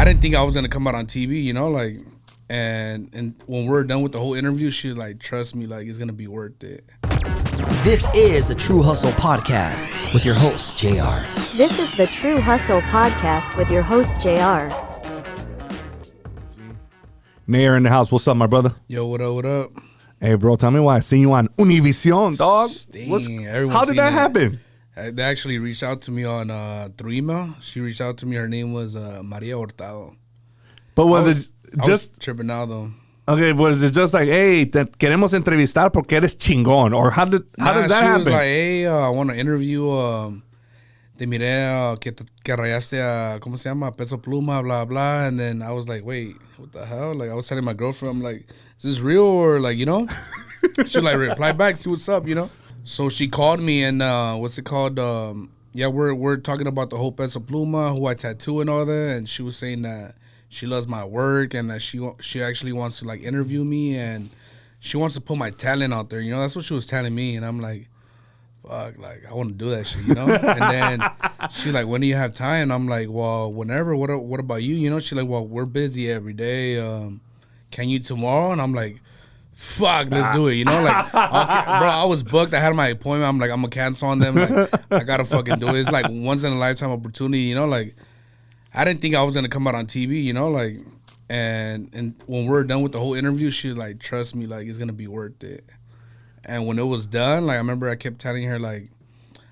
didn't think I was gonna come out on TV, you know, like, and when we're done with the whole interview, she was like, trust me, like, it's gonna be worth it. This is the True Hustle Podcast with your host, JR. This is the True Hustle Podcast with your host, JR. Nayr in the house. What's up, my brother? Yo, what up, what up? Hey, bro, tell me why I seen you on Univision, dog. How did that happen? They actually reached out to me on through email. She reached out to me. Her name was Maria Hurtado. But was it just... I was tripping out, though. Okay, was it just like, hey, te queremos entrevistar porque eres chingón? Or how does that happen? She was like, hey, I want to interview. Te miré que rayaste a, ¿cómo se llama? Peso Pluma, blah, blah. And then I was like, wait, what the hell? Like, I was telling my girlfriend, I'm like, is this real? Or like, you know? She like reply back, see what's up, you know? So she called me and what's it called? Yeah, we're talking about the whole Peso Pluma, who I tattoo and all that. And she was saying that she loves my work and that she actually wants to like interview me and she wants to put my talent out there. You know, that's what she was telling me. And I'm like, fuck, like I want to do that shit, you know? And then she like, when do you have time? And I'm like, well, whenever. What about you? You know, she like, well, we're busy every day. Can you tomorrow? And I'm like, fuck, let's do it, you know? Like, okay, bro, I was booked. I had my appointment. I'm like, I'm going to cancel on them. Like, I got to fucking do it. It's like once in a lifetime opportunity, you know? Like, I didn't think I was going to come out on TV, you know? Like, and when we're done with the whole interview, she was like, trust me, like, it's going to be worth it. And when it was done, like, I remember I kept telling her, like,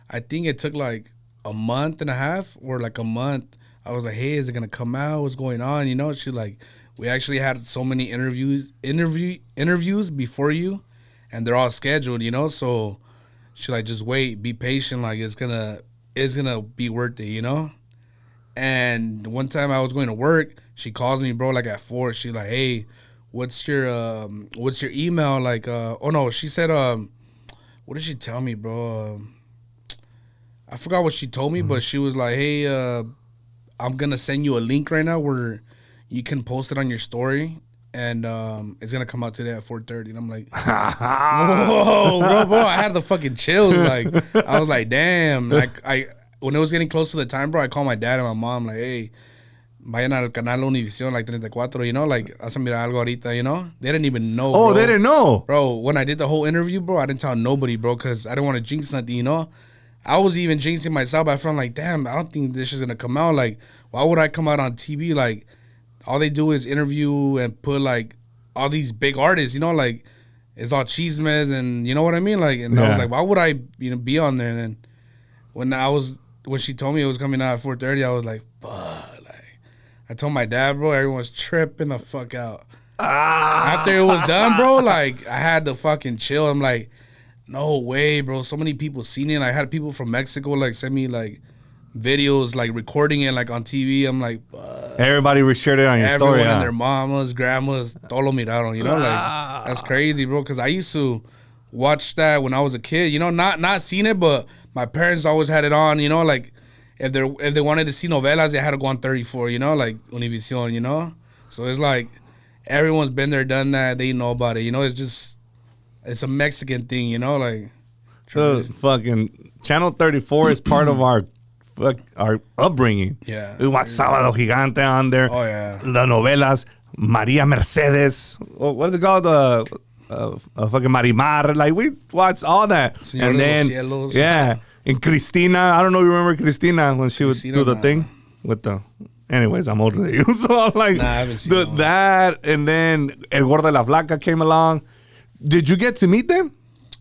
I think it took, like, a month and a half or, like, a month. I was like, hey, is it going to come out? What's going on? You know? She, like, we actually had so many interviews before you, and they're all scheduled, you know? So she, like, just wait, be patient. Like, it's gonna be worth it, you know? And one time I was going to work, she calls me, bro, like, at 4. She, like, hey, what's your email? Like, oh no, she said, what did she tell me, bro? I forgot what she told me, but she was like, hey, I'm gonna send you a link right now where you can post it on your story, and it's gonna come out today at 4:30. And I'm like, whoa, bro, I had the fucking chills. Like, I was like, damn. Like, when it was getting close to the time, bro, I called my dad and my mom, like, hey, vayan al canal Univision, like 34, you know, like, haz a mirar algo ahorita, you know? They didn't even know, Oh, bro. they didn't know? Bro, when I did the whole interview, bro, I didn't tell nobody, bro, because I didn't want to jinx something, you know? I was even jinxing myself, but I felt like, damn, I don't think this is going to come out. Like, why would I come out on TV? Like, all they do is interview and put, like, all these big artists, you know? Like, it's all chismes and, you know what I mean? Like, and I was like, why would I, you know, be on there? And then when she told me it was coming out at 4:30, I was like, fuck. I told my dad, bro, everyone was tripping the fuck out. After it was done, bro, like, I had to fucking chill. I'm like, no way, bro. So many people seen it. I had people from Mexico, like, send me, like, videos, like, recording it, like, on TV. I'm like, everybody shared it on your story, Everyone and their mamas, grandmas, todo lo miraron, you know? Like, that's crazy, bro, because I used to watch that when I was a kid, you know? Not seen it, but my parents always had it on, you know? Like, if they wanted to see novelas, they had to go on 34, you know, like Univision, you know? So it's like everyone's been there, done that. They know about it, you know? It's a Mexican thing, you know? Like, so fucking Channel 34 is part of our upbringing. Yeah. We watch Sábado Gigante on there. Oh, yeah. The novelas, Maria Mercedes. What is it called? Fucking Marimar. Like, we watched all that. Señor and then, de los Cielos. yeah. And Cristina, I don't know if you remember Cristina when she would do the thing with the... Anyways, I'm older than you, so I'm like... Nah, I haven't seen that, and then El Gordo de la Flaca came along. Did you get to meet them?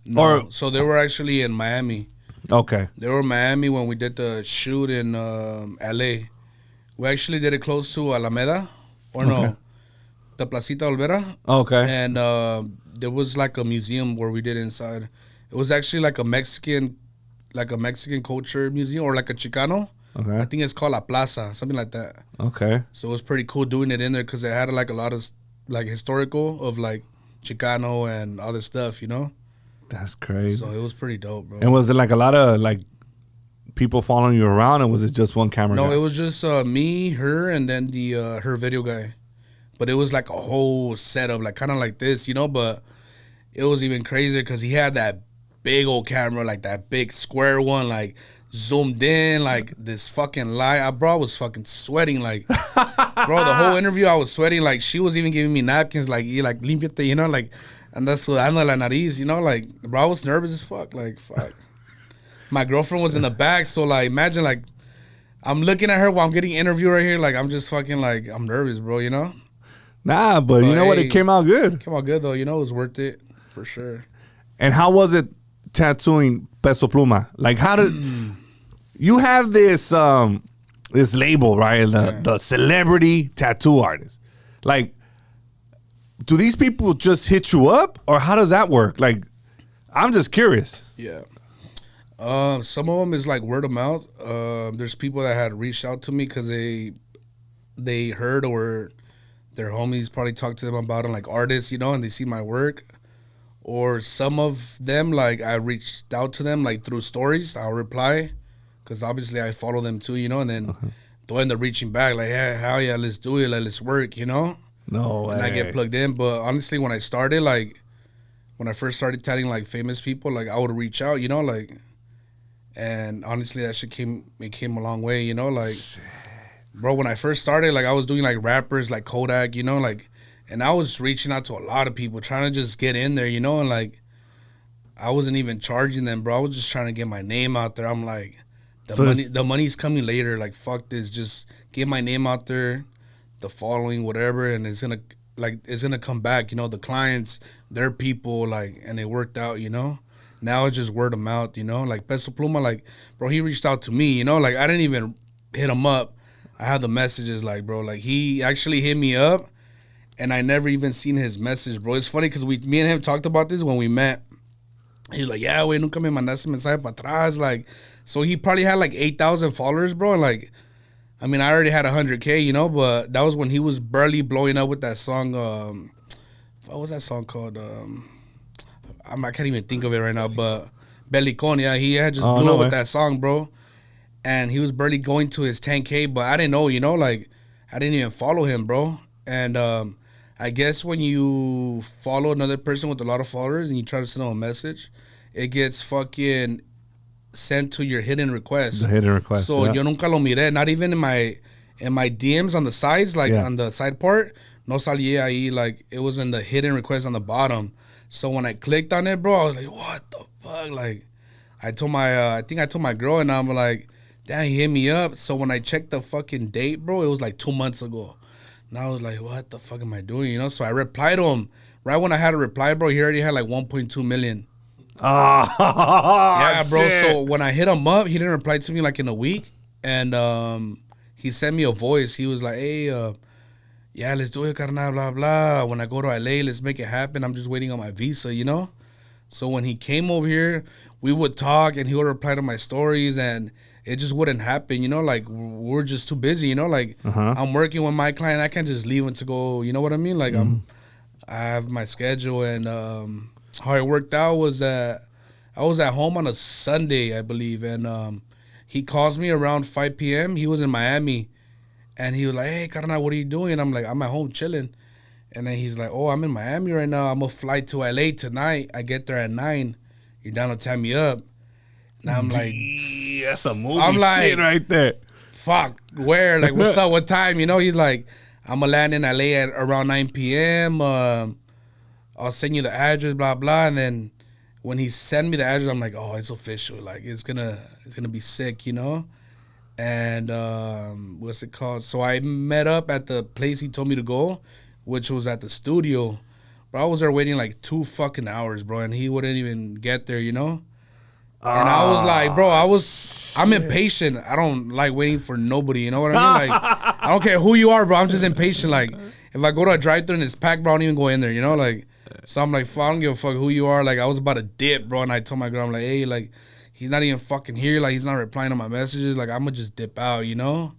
No, so they were actually in Miami. Okay. They were in Miami when we did the shoot in L.A. We actually did it close to Alameda, or no, the Placita Olvera. Okay. And there was like a museum where we did inside. It was actually like a Mexican culture museum, or like a Chicano. Okay. I think it's called La Plaza, something like that. Okay. So it was pretty cool doing it in there because it had like a lot of like historical of like Chicano and all this stuff, you know? That's crazy. So it was pretty dope, bro. And was it like a lot of like people following you around, or was it just one camera guy? No, it was just me, her, and then the her video guy. But it was like a whole setup, like kind of like this, you know? But it was even crazier because he had that big old camera, like that big square one, like zoomed in, like this fucking light. Bro, I was fucking sweating, like, bro, the whole interview I was sweating. Like, she was even giving me napkins, like, limpiate, you know, like, and that's what anda la nariz, you know, like, bro, I was nervous as fuck, like, fuck. My girlfriend was in the back, so like, imagine like, I'm looking at her while I'm getting interviewed right here, like, I'm just fucking like, I'm nervous, bro, you know. Nah, but you know what? It came out good. It came out good though, you know, it was worth it for sure. And how was it tattooing Peso Pluma? Like, how did you have this this label, right? The celebrity tattoo artist. Like, do these people just hit you up, or how does that work? Like, I'm just curious. Yeah. Some of them is like word of mouth. There's people that had reached out to me because they heard or their homies probably talked to them about it, like artists, you know, and they see my work. Or some of them, like, I reached out to them, like, through stories. I'll reply, because obviously I follow them too, you know, and then they'll end up reaching back, like, hey, hell yeah, let's do it, like, let's work, you know? No way. And I get plugged in. But honestly, when I started, like, when I first started tatting, like, famous people, like, I would reach out, you know, like, and honestly, that shit came a long way, you know, like, bro, when I first started, like, I was doing, like, rappers, like, Kodak, you know, like, and I was reaching out to a lot of people, trying to just get in there, you know, and, like, I wasn't even charging them, bro. I was just trying to get my name out there. I'm like, the money's coming later. Like, fuck this. Just get my name out there, the following, whatever, and it's gonna come back, you know, the clients, their people, like, and it worked out, you know. Now it's just word of mouth, you know. Like, Peso Pluma, like, bro, he reached out to me, you know. Like, I didn't even hit him up. I had the messages, like, bro, like, he actually hit me up. And I never even seen his message, bro. It's funny because me and him talked about this when we met. He was like, yeah, güey, nunca me mandaste mensaje para atrás. Like, so he probably had like 8,000 followers, bro. And like, I mean, I already had 100K, you know, but that was when he was barely blowing up with that song. What was that song called? I can't even think of it right now, but Belicon, yeah, he had just blew up with that song, bro. And he was barely going to his 10K, but I didn't know, you know, like, I didn't even follow him, bro. And I guess when you follow another person with a lot of followers and you try to send them a message, it gets fucking sent to your hidden request. The hidden request. So yo nunca lo miré, not even in my DMs on the sides, like on the side part. No salía ahí, like it was in the hidden request on the bottom. So when I clicked on it, bro, I was like, what the fuck? Like, I told my, I think I told my girl, and I'm like, damn, he hit me up. So when I checked the fucking date, bro, it was like 2 months ago. And I was like, what the fuck am I doing, you know? So I replied to him. Right when I had a reply, bro, he already had like 1.2 million. Oh, yeah, bro. shit. So when I hit him up, he didn't reply to me like in a week. And he sent me a voice. He was like, hey, yeah, let's do it, carnal, blah, blah. When I go to LA, let's make it happen. I'm just waiting on my visa, you know? So when he came over here, we would talk and he would reply to my stories and it just wouldn't happen, you know? Like, we're just too busy, you know? Like, I'm working with my client. I can't just leave him to go, you know what I mean? Like, I have my schedule. And how it worked out was that I was at home on a Sunday, I believe. And he calls me around 5 p.m. He was in Miami. And he was like, hey, carnal, what are you doing? I'm like, I'm at home chilling. And then he's like, oh, I'm in Miami right now. I'm going to fly to LA tonight. I get there at 9. You're down to tie me up. And I'm like, that's a movie shit right there. Fuck, where? Like, what's up? What time? You know, he's like, I'm going to land in LA at around 9 p.m. I'll send you the address, blah, blah. And then when he sent me the address, I'm like, oh, it's official. Like, it's gonna be sick, you know? And what's it called? So I met up at the place he told me to go, which was at the studio. But I was there waiting like 2 fucking hours, bro, and he wouldn't even get there, you know? And I was like, bro, I'm impatient. I don't like waiting for nobody, you know what I mean? Like, I don't care who you are, bro. I'm just impatient. Like, if I go to a drive-thru and it's packed, bro, I don't even go in there, you know? Like, so I'm like, I don't give a fuck who you are. Like, I was about to dip, bro, and I told my girl, I'm like, hey, like, he's not even fucking here. Like, he's not replying to my messages. Like, I'm going to just dip out, you know?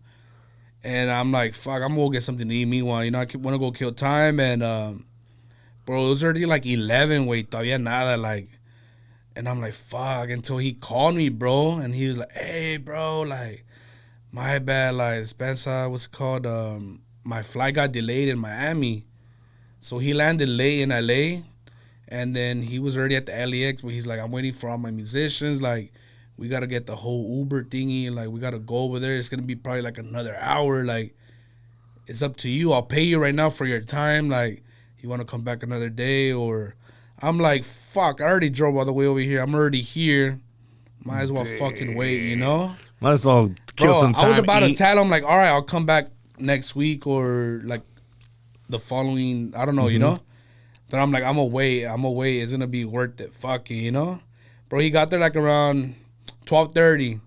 And I'm like, fuck, I'm going to go get something to eat meanwhile. You know, I want to go kill time. And, bro, it was already like 11, wait, todavía nada, like. And I'm like, fuck, until he called me, bro. And he was like, hey, bro, like, my bad, like, Spencer, what's it called? My flight got delayed in Miami. So he landed late in LA. And then he was already at the LAX, but he's like, I'm waiting for all my musicians. Like, we got to get the whole Uber thingy. Like, we got to go over there. It's going to be probably like another hour. Like, it's up to you. I'll pay you right now for your time. Like, you want to come back another day? Or I'm like, fuck, I already drove all the way over here. I'm already here. Might as well fucking wait, you know? Might as well kill some time. I was about to tell him, like, all right, I'll come back next week or, like, the following, I don't know, you know? But I'm like, I'm going to wait. It's going to be worth it. Fuck it, you know? Bro, he got there, like, around 12:30.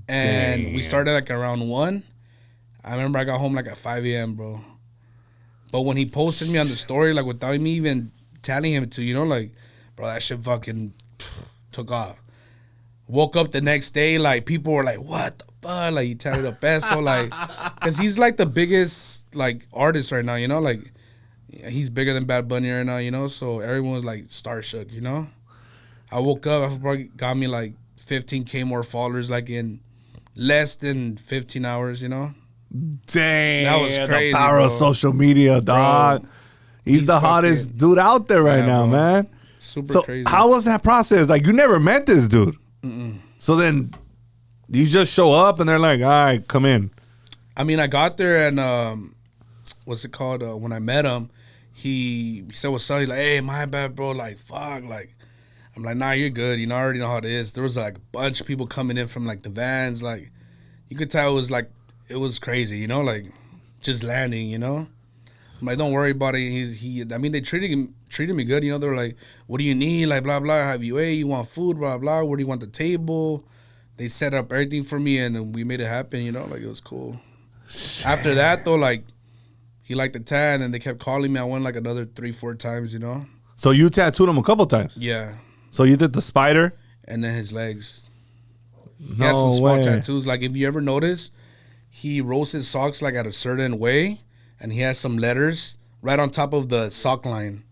And we started, like, around 1. I remember I got home, like, at 5 a.m., bro. But when he posted me on the story, like, without me even telling him to, you know, like, bro, that shit fucking took off. Woke up the next day, like, people were like, what the fuck? Like, he tatted up Peso, like, because he's, like, the biggest, like, artist right now, you know? Like, he's bigger than Bad Bunny right now, you know? So everyone was, like, starstruck, you know? I woke up, I probably got me, like, 15K more followers, like, in less than 15 hours, you know? Dang. That was crazy, the power bro. of social media, dog. Bro, he's the hottest dude out there right now, bro. man. Super So crazy. how was that process? Like, you never met this dude. So then you just show up and they're like, all right, come in. I mean, I got there and, what's it called? When I met him, he said, what's up? He's like, hey, my bad, bro. Like, fuck. Like, I'm like, nah, you're good. You know, I already know how it is. There was, like, a bunch of people coming in from, like, the vans. Like, you could tell it was, like, it was crazy, you know? Like, just landing, you know? I'm like, don't worry about it. I mean, they treated me good, you know? They were like, what do you need? Like, blah, blah. Have you ate? You want food? Blah, blah. Where do you want the table? They set up everything for me, and we made it happen, you know? Like, it was cool. Shit. After that, though, like, he liked the tat, and they kept calling me. I went, like, another 3-4 times, you know? So you tattooed him a couple times? Yeah. So you did the spider? And then his legs. He No had some small way. tattoos. Like, if you ever notice, he rolls his socks, like, at a certain way, and he has some letters right on top of the sock line.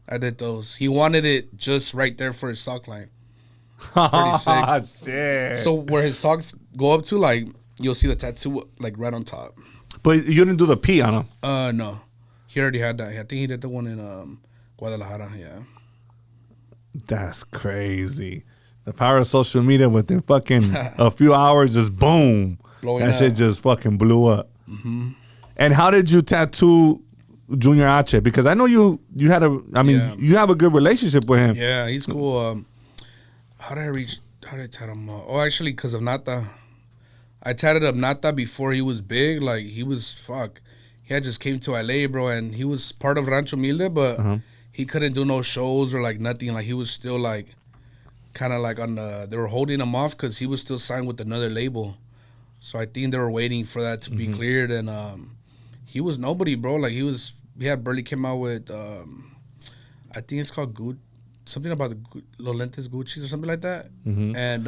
I did those. He wanted it just right there for his sock line. Pretty sick. Shit. So where his socks go up to, like, you'll see the tattoo, like, right on top. But you didn't do the P on him? No. He already had that. I think he did the one in Guadalajara, yeah. That's crazy. The power of social media within fucking a few hours, just boom. Blowing that up. shit just fucking blew up. And how did you tattoo Junior H? Because I know you had you have a good relationship with him. Yeah, he's cool. How did I tat him up? Oh, actually, because of Nata. I tatted up Nata before he was big. Like, he was, he had just came to LA, bro, and he was part of Rancho Humilde, but he couldn't do no shows or, like, nothing. Like, he was still, like, kind of like on the, they were holding him off because he was still signed with another label. So I think they were waiting for that to be cleared, and he was nobody, bro. Like, he had barely came out with, I think it's called something about the Lolentes Gucci's or something like that. And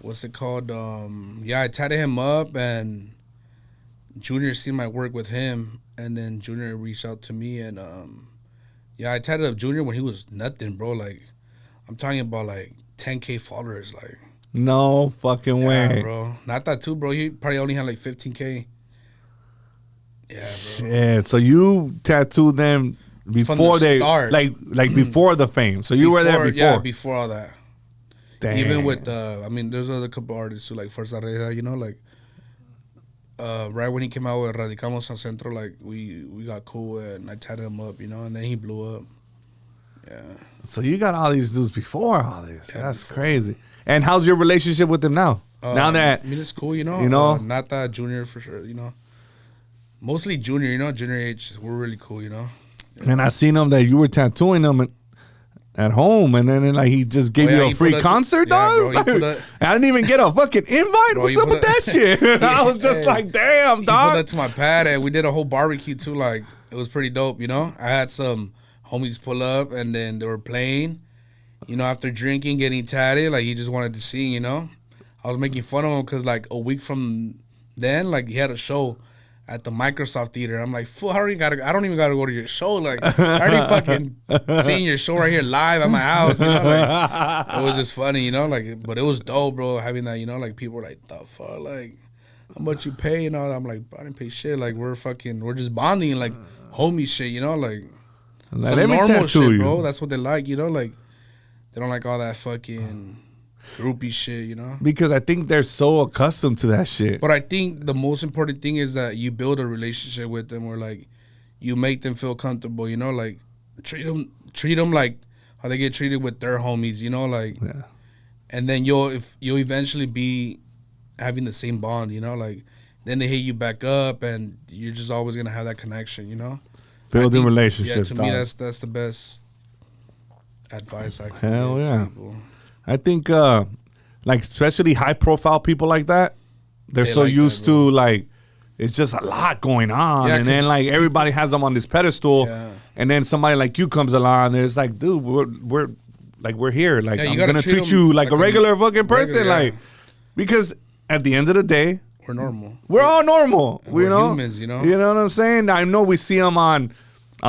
what's it called? Yeah, I tatted him up, and Junior seen my work with him, and then Junior reached out to me, and yeah, I tatted up Junior when he was nothing, bro. Like, I'm talking about like 10K followers, like. No fucking way, bro. Not that too, bro. He probably only had like 15K. Yeah, bro. Shit. So you tattooed them before they start. like before the fame. So you were there before. Yeah, before all that. Damn. Even with I mean, there's other couple artists too, like Fuerza Reda, you know, like right when he came out with Radicamos San Centro, like we got cool and I tatted him up, you know, and then he blew up. Yeah. So you got all these dudes before all this. Yeah, that's crazy. And how's your relationship with him now? Now that I mean, it's cool, you know. Not that Junior for sure, you know. Mostly Junior, you know. Junior H, we're really cool, you know. And I seen him that you were tattooing him at home, and then like he just gave you a free concert, dog. Bro, I didn't even get a fucking invite. Bro, What's up with that shit? I was just like, damn, he dog. put that to my pad, and we did a whole barbecue too. Like, it was pretty dope, you know. I had some homies pull up, and then they were playing. You know, after drinking, getting tatted, like he just wanted to sing, you know. I was making fun of him because like a week from then, like he had a show at the Microsoft Theater. I'm like, fool, I don't even gotta go to your show. Like, I already fucking seeing your show right here live at my house. You know, like it was just funny, you know, like, but it was dope, bro. Having that, you know, like people were like, the fuck, like, how much you pay and all that. I'm like, I didn't pay shit. Like, we're just bonding, like homie shit, you know, like some let me normal tattoo shit, you, bro. That's what they like, you know, like they don't like all that fucking. groupie shit, you know? Because I think they're so accustomed to that shit. But I think the most important thing is that you build a relationship with them where, like, you make them feel comfortable, you know? Like, treat them like how they get treated with their homies, you know? Like, Yeah. and then you'll eventually be having the same bond, you know? Like, then they hit you back up, and you're just always going to have that connection, you know? Building I think, relationships. Yeah, to me, dog. that's the best advice I can Hell give yeah. to people. I think, like, especially high profile people like that, they're They so like that, used bro. to, like, it's just a lot going on. Yeah, and then, 'cause like, everybody has them on this pedestal. Yeah. And then somebody like you comes along, and it's like, dude, we're here. Like, Yeah, you I'm gotta going to treat treat them you like like a a regular fucking person. regular, yeah. Like, because at the end of the day, We're normal. we're all normal. We're you know? humans, you know? You know what I'm saying? I know we see them on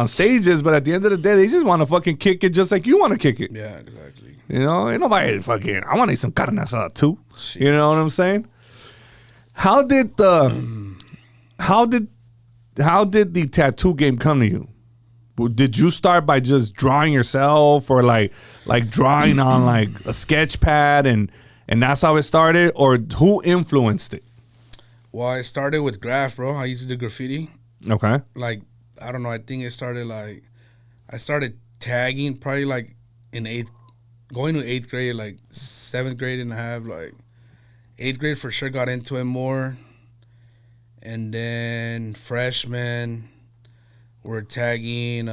stages, but at the end of the day, they just want to fucking kick it just like you want to kick it. Yeah, exactly. You know, ain't nobody fucking. I want to eat some carne asada too. Shit. You know what I'm saying? How did the tattoo game come to you? Well, did you start by just drawing yourself, or like drawing on like a sketch pad, and that's how it started, or who influenced it? Well, I started with graph, bro. I used to do graffiti. Okay. Like, I don't know. I think it started like, I started tagging probably like going to eighth grade, like 7th grade and a half. Like 8th grade for sure got into it more. And then freshman, we're tagging,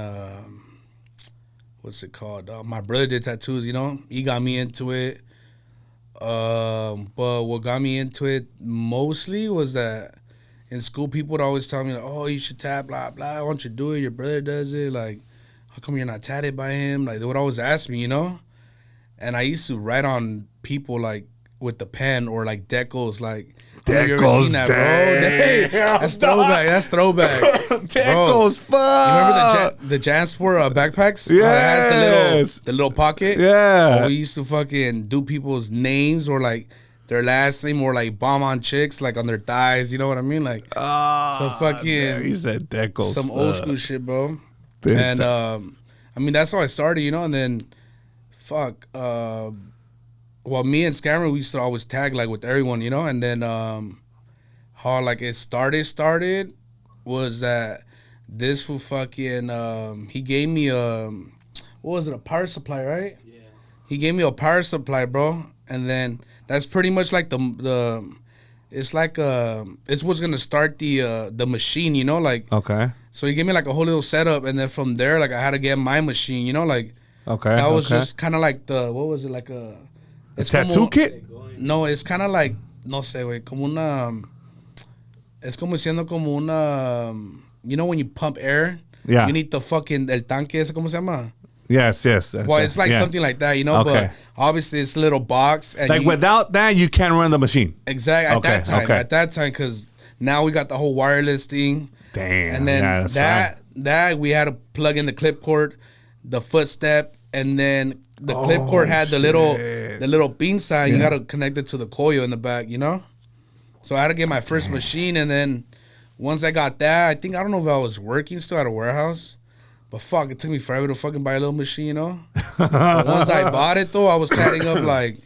what's it called? My brother did tattoos, you know? He got me into it. But what got me into it mostly was that in school, people would always tell me, like, oh, you should tat, blah, blah. Why don't you do it? Your brother does it. Like, how come you're not tatted by him? Like, they would always ask me, you know? And I used to write on people, like, with the pen or, like, decals, like, I don't know if you ever seen that, bro. Dang, that's throwback. That's throwback. Decals, fuck. You remember the Jansport backpacks? How it has the little pocket? Yeah. Well, we used to fucking do people's names or, like, their last name, or like bomb on chicks, like on their thighs. You know what I mean? Like, so fucking. He said decals. Some old school shit, bro. Big And time. I mean, that's how I started, you know. And then, well, me and Scammer, we used to always tag like with everyone, you know. And then how like it started was that this fool fucking he gave me what was it, a power supply, right? Yeah. He gave me a power supply, bro. And then that's pretty much like the it's like it's what's gonna start the machine, you know, like. Okay. So he gave me like a whole little setup, and then from there, like I had to get my machine, you know, like. Okay. That was just kind of like what was it, like a. A tattoo kit? No, it's kind of like, no sé, güey, como una. Es como siendo como una. You know when you pump air? Yeah. You need the fucking el tanque, ese como se llama? Yes. Well, it's like something like that, you know. Okay. But obviously it's a little box. And Like without that, you can't run the machine. Exactly. Okay, At that time, because now we got the whole wireless thing. Damn. And then yeah, that's that we had to plug in the clip cord, the footstep, and then the clip cord had the little pinza. You got to connect it to the coil in the back, you know. So I had to get my first machine, and then once I got that, I don't know if I was working still at a warehouse, but fuck, it took me forever to fucking buy a little machine, you know. But once I bought it though, I was tatting up like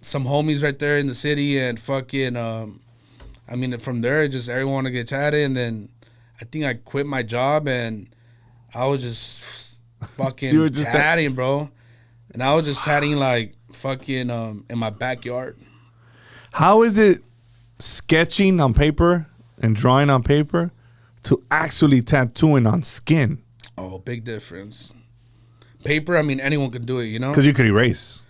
some homies right there in the city, and fucking I mean, from there, just everyone wanted to get tatted, and then I think I quit my job, and I was just fucking You were just tatting, bro. And I was just tatting like fucking in my backyard. How is it sketching on paper and drawing on paper to actually tattooing on skin? Oh, big difference. Paper, I mean, anyone can do it, you know? Because you could erase.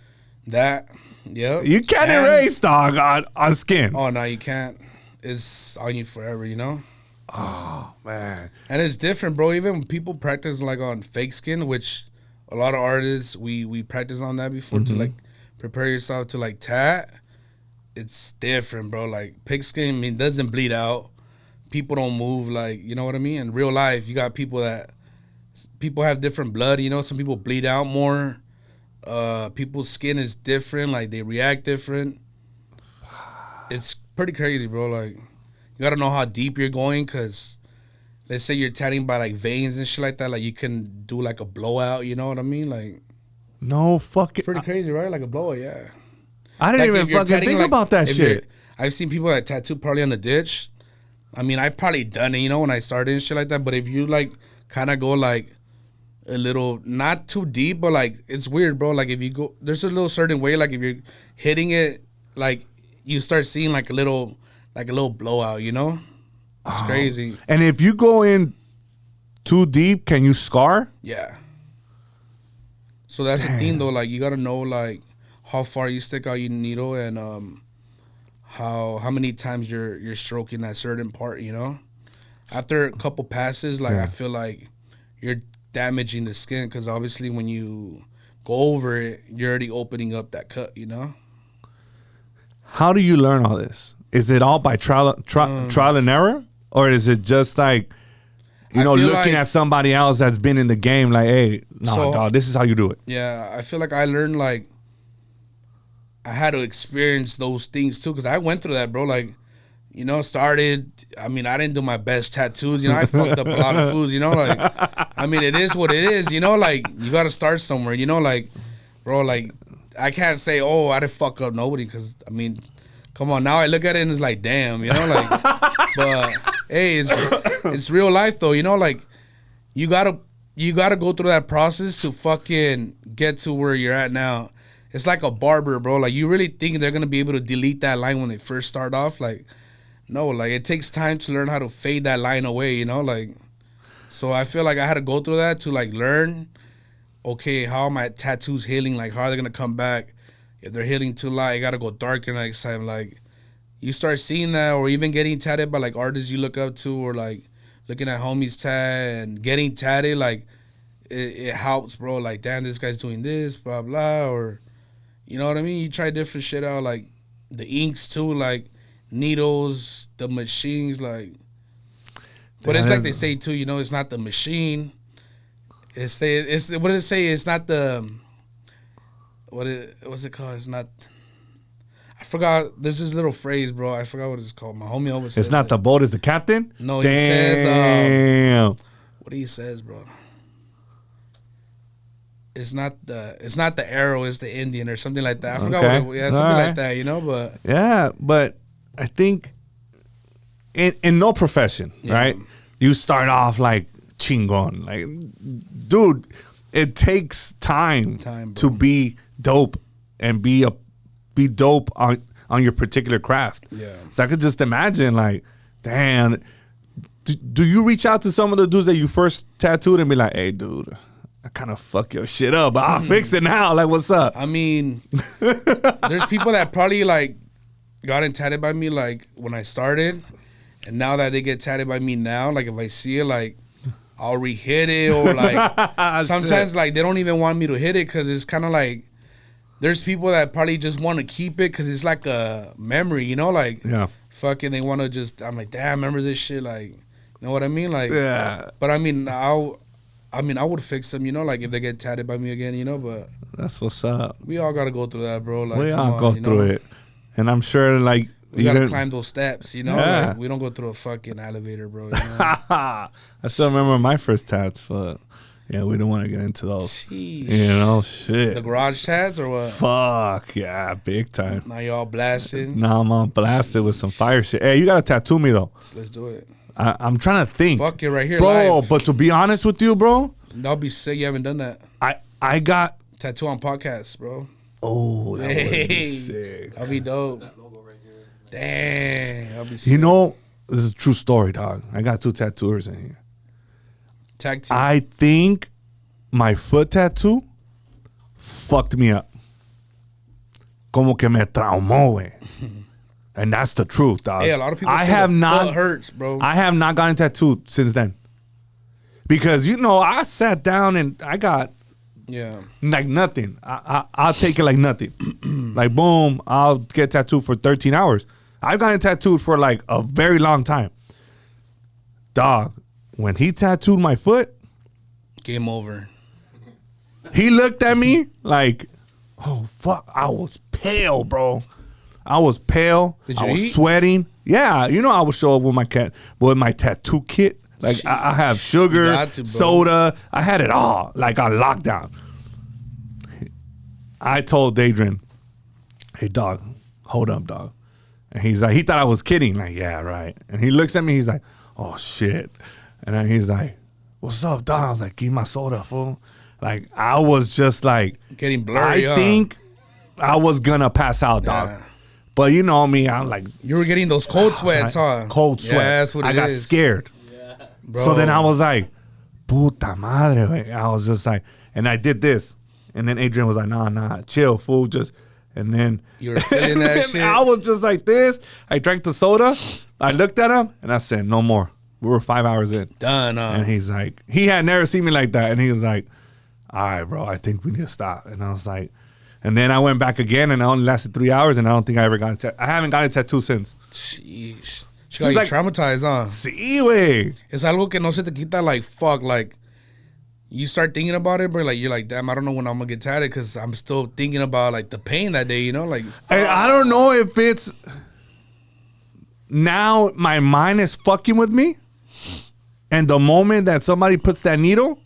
That, yep. You can't erase, dog, on skin. Oh, no, you can't. It's on you forever, you know? Oh, man. And it's different, bro. Even when people practice like on fake skin, which a lot of artists, we practice on that before to like prepare yourself to like tat. It's different, bro. Like pig skin, I mean, doesn't bleed out. People don't move, like, you know what I mean? In real life, you got people have different blood, you know? Some people bleed out more. People's skin is different, like they react different. It's pretty crazy, bro. Like, you gotta know how deep you're going, because let's say you're tatting by like veins and shit like that, like you can do like a blowout, you know what I mean? Like, No fucking. pretty crazy, right? Like a blowout, yeah. I didn't even fucking think about that shit. I've seen people that tattoo probably on the ditch. I mean, I probably done it, you know, when I started and shit like that. But if you like kind of go like a little, not too deep, but like it's weird, bro. Like if you go, there's a little certain way. Like if you're hitting it, like you start seeing like a little blowout, you know. It's crazy. And if you go in too deep, can you scar? Yeah. So that's the thing, though. Like you gotta know like how far you stick out your needle and how many times you're stroking that certain part, you know. After a couple passes, like I feel like you're damaging the skin because obviously when you go over it, you're already opening up that cut, you know. How do you learn all this? Is it all by trial and error, or is it just like you know looking like, at somebody else that's been in the game? Like, hey, no, dog, this is how you do it. Yeah, I feel like I learned like I had to experience those things too because I went through that, bro. Like, you know, I mean, I didn't do my best tattoos. You know, I fucked up a lot of foods, you know, like, I mean, it is what it is, you know, like, you got to start somewhere, you know, like, bro, like, I can't say, oh, I didn't fuck up nobody because, I mean, come on, now I look at it and it's like, damn, you know, like, but, hey, it's real life, though, you know, like, you gotta go through that process to fucking get to where you're at now. It's like a barber, bro, like, you really think they're gonna be able to delete that line when they first start off, like, no, like, it takes time to learn how to fade that line away, you know, like, so I feel like I had to go through that to, like, learn, okay, how are my tattoos healing, like, how are they going to come back? If they're healing too light, you got to go darker next time, like, you start seeing that, or even getting tatted by, like, artists you look up to, or, like, looking at homies tat, and getting tatted, like, it helps, bro, like, damn, this guy's doing this, blah, blah, or, you know what I mean? You try different shit out, like, the inks, too, like, needles, the machines, like, but it's like they say too, you know, it's not the machine. It's what does it say? It's not the what's it called? It's not. I forgot. There's this little phrase, bro. I forgot what it's called. My homie always says it's not the boat, it's the captain. No, damn. He says. What he says, bro? It's not the arrow, it's the Indian or something like that. I forgot something like that, you know, but yeah, but I think in no profession, right? You start off like chingon. Like, dude, it takes time to be dope and be dope on your particular craft. Yeah. So I could just imagine, like, damn, do you reach out to some of the dudes that you first tattooed and be like, hey, dude, I kind of fuck your shit up, but I'll fix it now. Like, what's up? I mean, there's people that probably, like, got tatted by me, like, when I started. And now that they get tatted by me now, like, if I see it, like, I'll re-hit it. Or, like, sometimes, like, they don't even want me to hit it because it's kind of like, there's people that probably just want to keep it because it's like a memory, you know? Like, fucking they want to just, I'm like, damn, remember this shit? Like, you know what I mean? Like, yeah. But, I mean, I would fix them, you know, like if they get tatted by me again, you know, but that's what's up. We all got to go through that, bro. Like, we all go through it. And I'm sure, like, we got to climb those steps, you know? Yeah. Like, we don't go through a fucking elevator, bro. You know? I still remember my first tats, but yeah, we don't want to get into those. Sheesh. You know, shit. The garage tats or what? Fuck, yeah, big time. Now you all blasted? Now I'm all blasted with some fire shit. Hey, you got to tattoo me, though. Let's do it. I'm trying to think. Fuck it right here, bro. live. But to be honest with you, bro, that'll be sick. You haven't done that. I got tattoo on podcasts, bro. Oh, that would be sick. That'll be dope. That logo right here. Damn, that'll be sick. You know, this is a true story, dog. I got 2 tattooers in here. Tag team. I think my foot tattoo fucked me up. Como que me traumó, güey. And that's the truth, dog. Hey, a lot of people say foot hurts, bro. I have not gotten tattooed since then. Because, you know, I sat down and I got like nothing. I'll take it like nothing. Like, boom, I'll get tattooed for 13 hours. I've gotten tattooed for like a very long time. Dog, when he tattooed my foot. Game over. He looked at me like, oh, fuck. I was pale, bro. I was pale. Did you I was eat? sweating. Yeah, you know, I would show up with my tattoo kit. Like, I have sugar, soda. I had it all, like, on lockdown. I told Daedrin, hey, dog, hold up, dog. And he's like, he thought I was kidding. Like, yeah, right. And he looks at me. He's like, oh, shit. And then he's like, what's up, dog? I was like, give me my soda, fool. Like, I was just like, getting blurry. I think I was going to pass out, dog. Yeah. But you know me, I'm like. You were getting those cold sweats, huh? Cold sweats. Yeah, that's what it is. I got scared. Yeah. Bro. So then I was like, puta madre, wey. I was just like, and I did this. And then Adrian was like, nah, chill, fool. Just, and then. You were feeling that shit? I was just like this. I drank the soda. I looked at him and I said, no more. We were 5 hours in. Done. And he's like, he had never seen me like that. And he was like, all right, bro, I think we need to stop. And I was like, and then I went back again and I only lasted 3 hours and I don't think I ever got a tattoo. I haven't got a tattoo since. Sheesh. She got you like, traumatized, huh? Sí, güey. Es algo que no se te quita, like, fuck, like, you start thinking about it, but, like, you're like, damn, I don't know when I'm going to get tatted because I'm still thinking about, like, the pain that day, you know? Like, And I don't know if it's now my mind is fucking with me. And the moment that somebody puts that needle,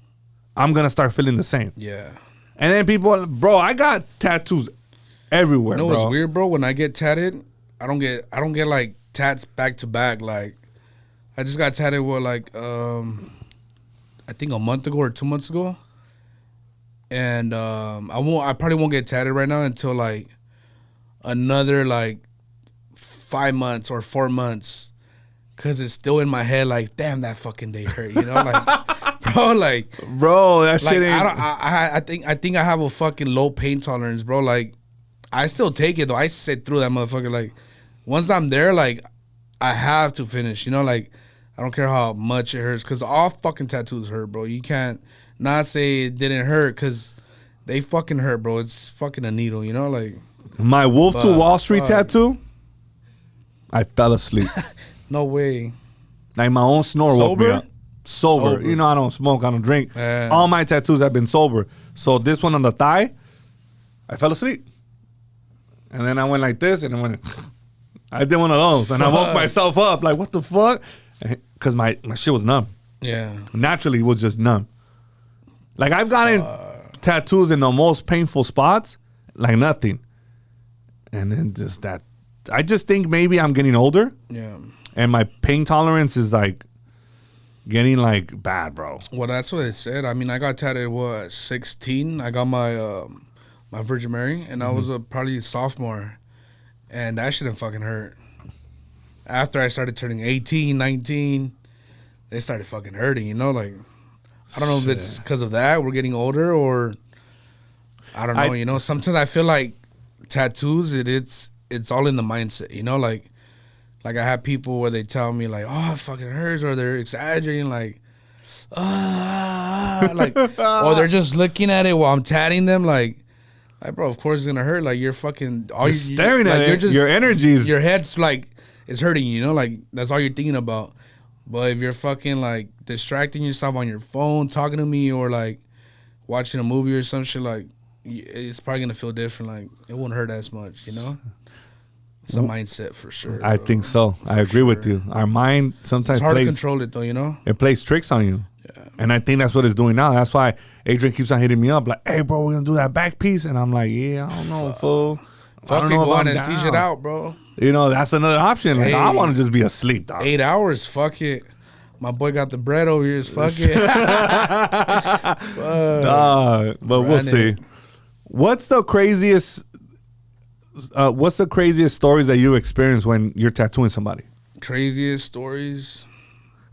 I'm going to start feeling the same. yeah. And then people, bro, I got tattoos everywhere, You know bro. what's weird, bro? When I get tatted, I don't get like tats back to back. Like, I just got tatted with like I think a month ago or 2 months ago, and I probably won't get tatted right now until like another like 5 months or 4 months, cause it's still in my head. Like, damn, that fucking day hurt. You know, like, bro, like. Bro, that Like, shit ain't. I think I have a fucking low pain tolerance, bro. Like, I still take it though. I sit through that motherfucker. Like, once I'm there, like, I have to finish. You know, like, I don't care how much it hurts, cause all fucking tattoos hurt, bro. You can't not say it didn't hurt, cause they fucking hurt, bro. It's fucking a needle. You know, like. My Wolf to Wall Street fuck. tattoo, I fell asleep. No way. Like, my own snore woke me Sober? up. Sober. Sober. You know, I don't smoke, I don't drink. Yeah. All my tattoos have been sober. So this one on the thigh, I fell asleep. And then I went like this, and I did one of those. And I woke Fuck. myself up, like, what the fuck? Because my shit was numb. Yeah. Naturally, it was just numb. Like, I've gotten tattoos in the most painful spots, like nothing. And then just that. I just think maybe I'm getting older, Yeah. and my pain tolerance is, like, getting, like, bad, bro. Well, that's what it said. I mean, I got tatted at 16. I got my my Virgin Mary, and I was probably a sophomore, and that shouldn't fucking hurt. After I started turning 18, 19, they started fucking hurting, you know? Like, I don't know if it's because of that, we're getting older, or I don't know, you know? Sometimes I feel like tattoos, it's all in the mindset, you know? Like I have people where they tell me, like, oh, it fucking hurts, or they're exaggerating, like, like, or they're just looking at it while I'm tatting them, like, bro, of course it's gonna hurt. Like, you're fucking all You're staring at it. Your energy's your head's like it's hurting. You know, like that's all you're thinking about. But if you're fucking like distracting yourself on your phone, talking to me, or like watching a movie or some shit, like it's probably gonna feel different. Like it won't hurt as much. You know, it's a mindset for sure. I bro. think so. I agree with you. Our mind sometimes It's hard to plays, control it though. You know. it plays tricks on you. And I think that's what it's doing now. That's why Adrian keeps on hitting me up, like, hey, bro, we're going to do that back piece. And I'm like, yeah, I don't know, fool. I Fucking don't know go if I'm anesthesia it down. out, bro. You know, that's another option. Like, Hey. I want to just be asleep, dog. 8 hours, fuck it. My boy got the bread over here. Fuck it. But we'll Run see. it. What's the craziest stories that you experience when you're tattooing somebody? Craziest stories.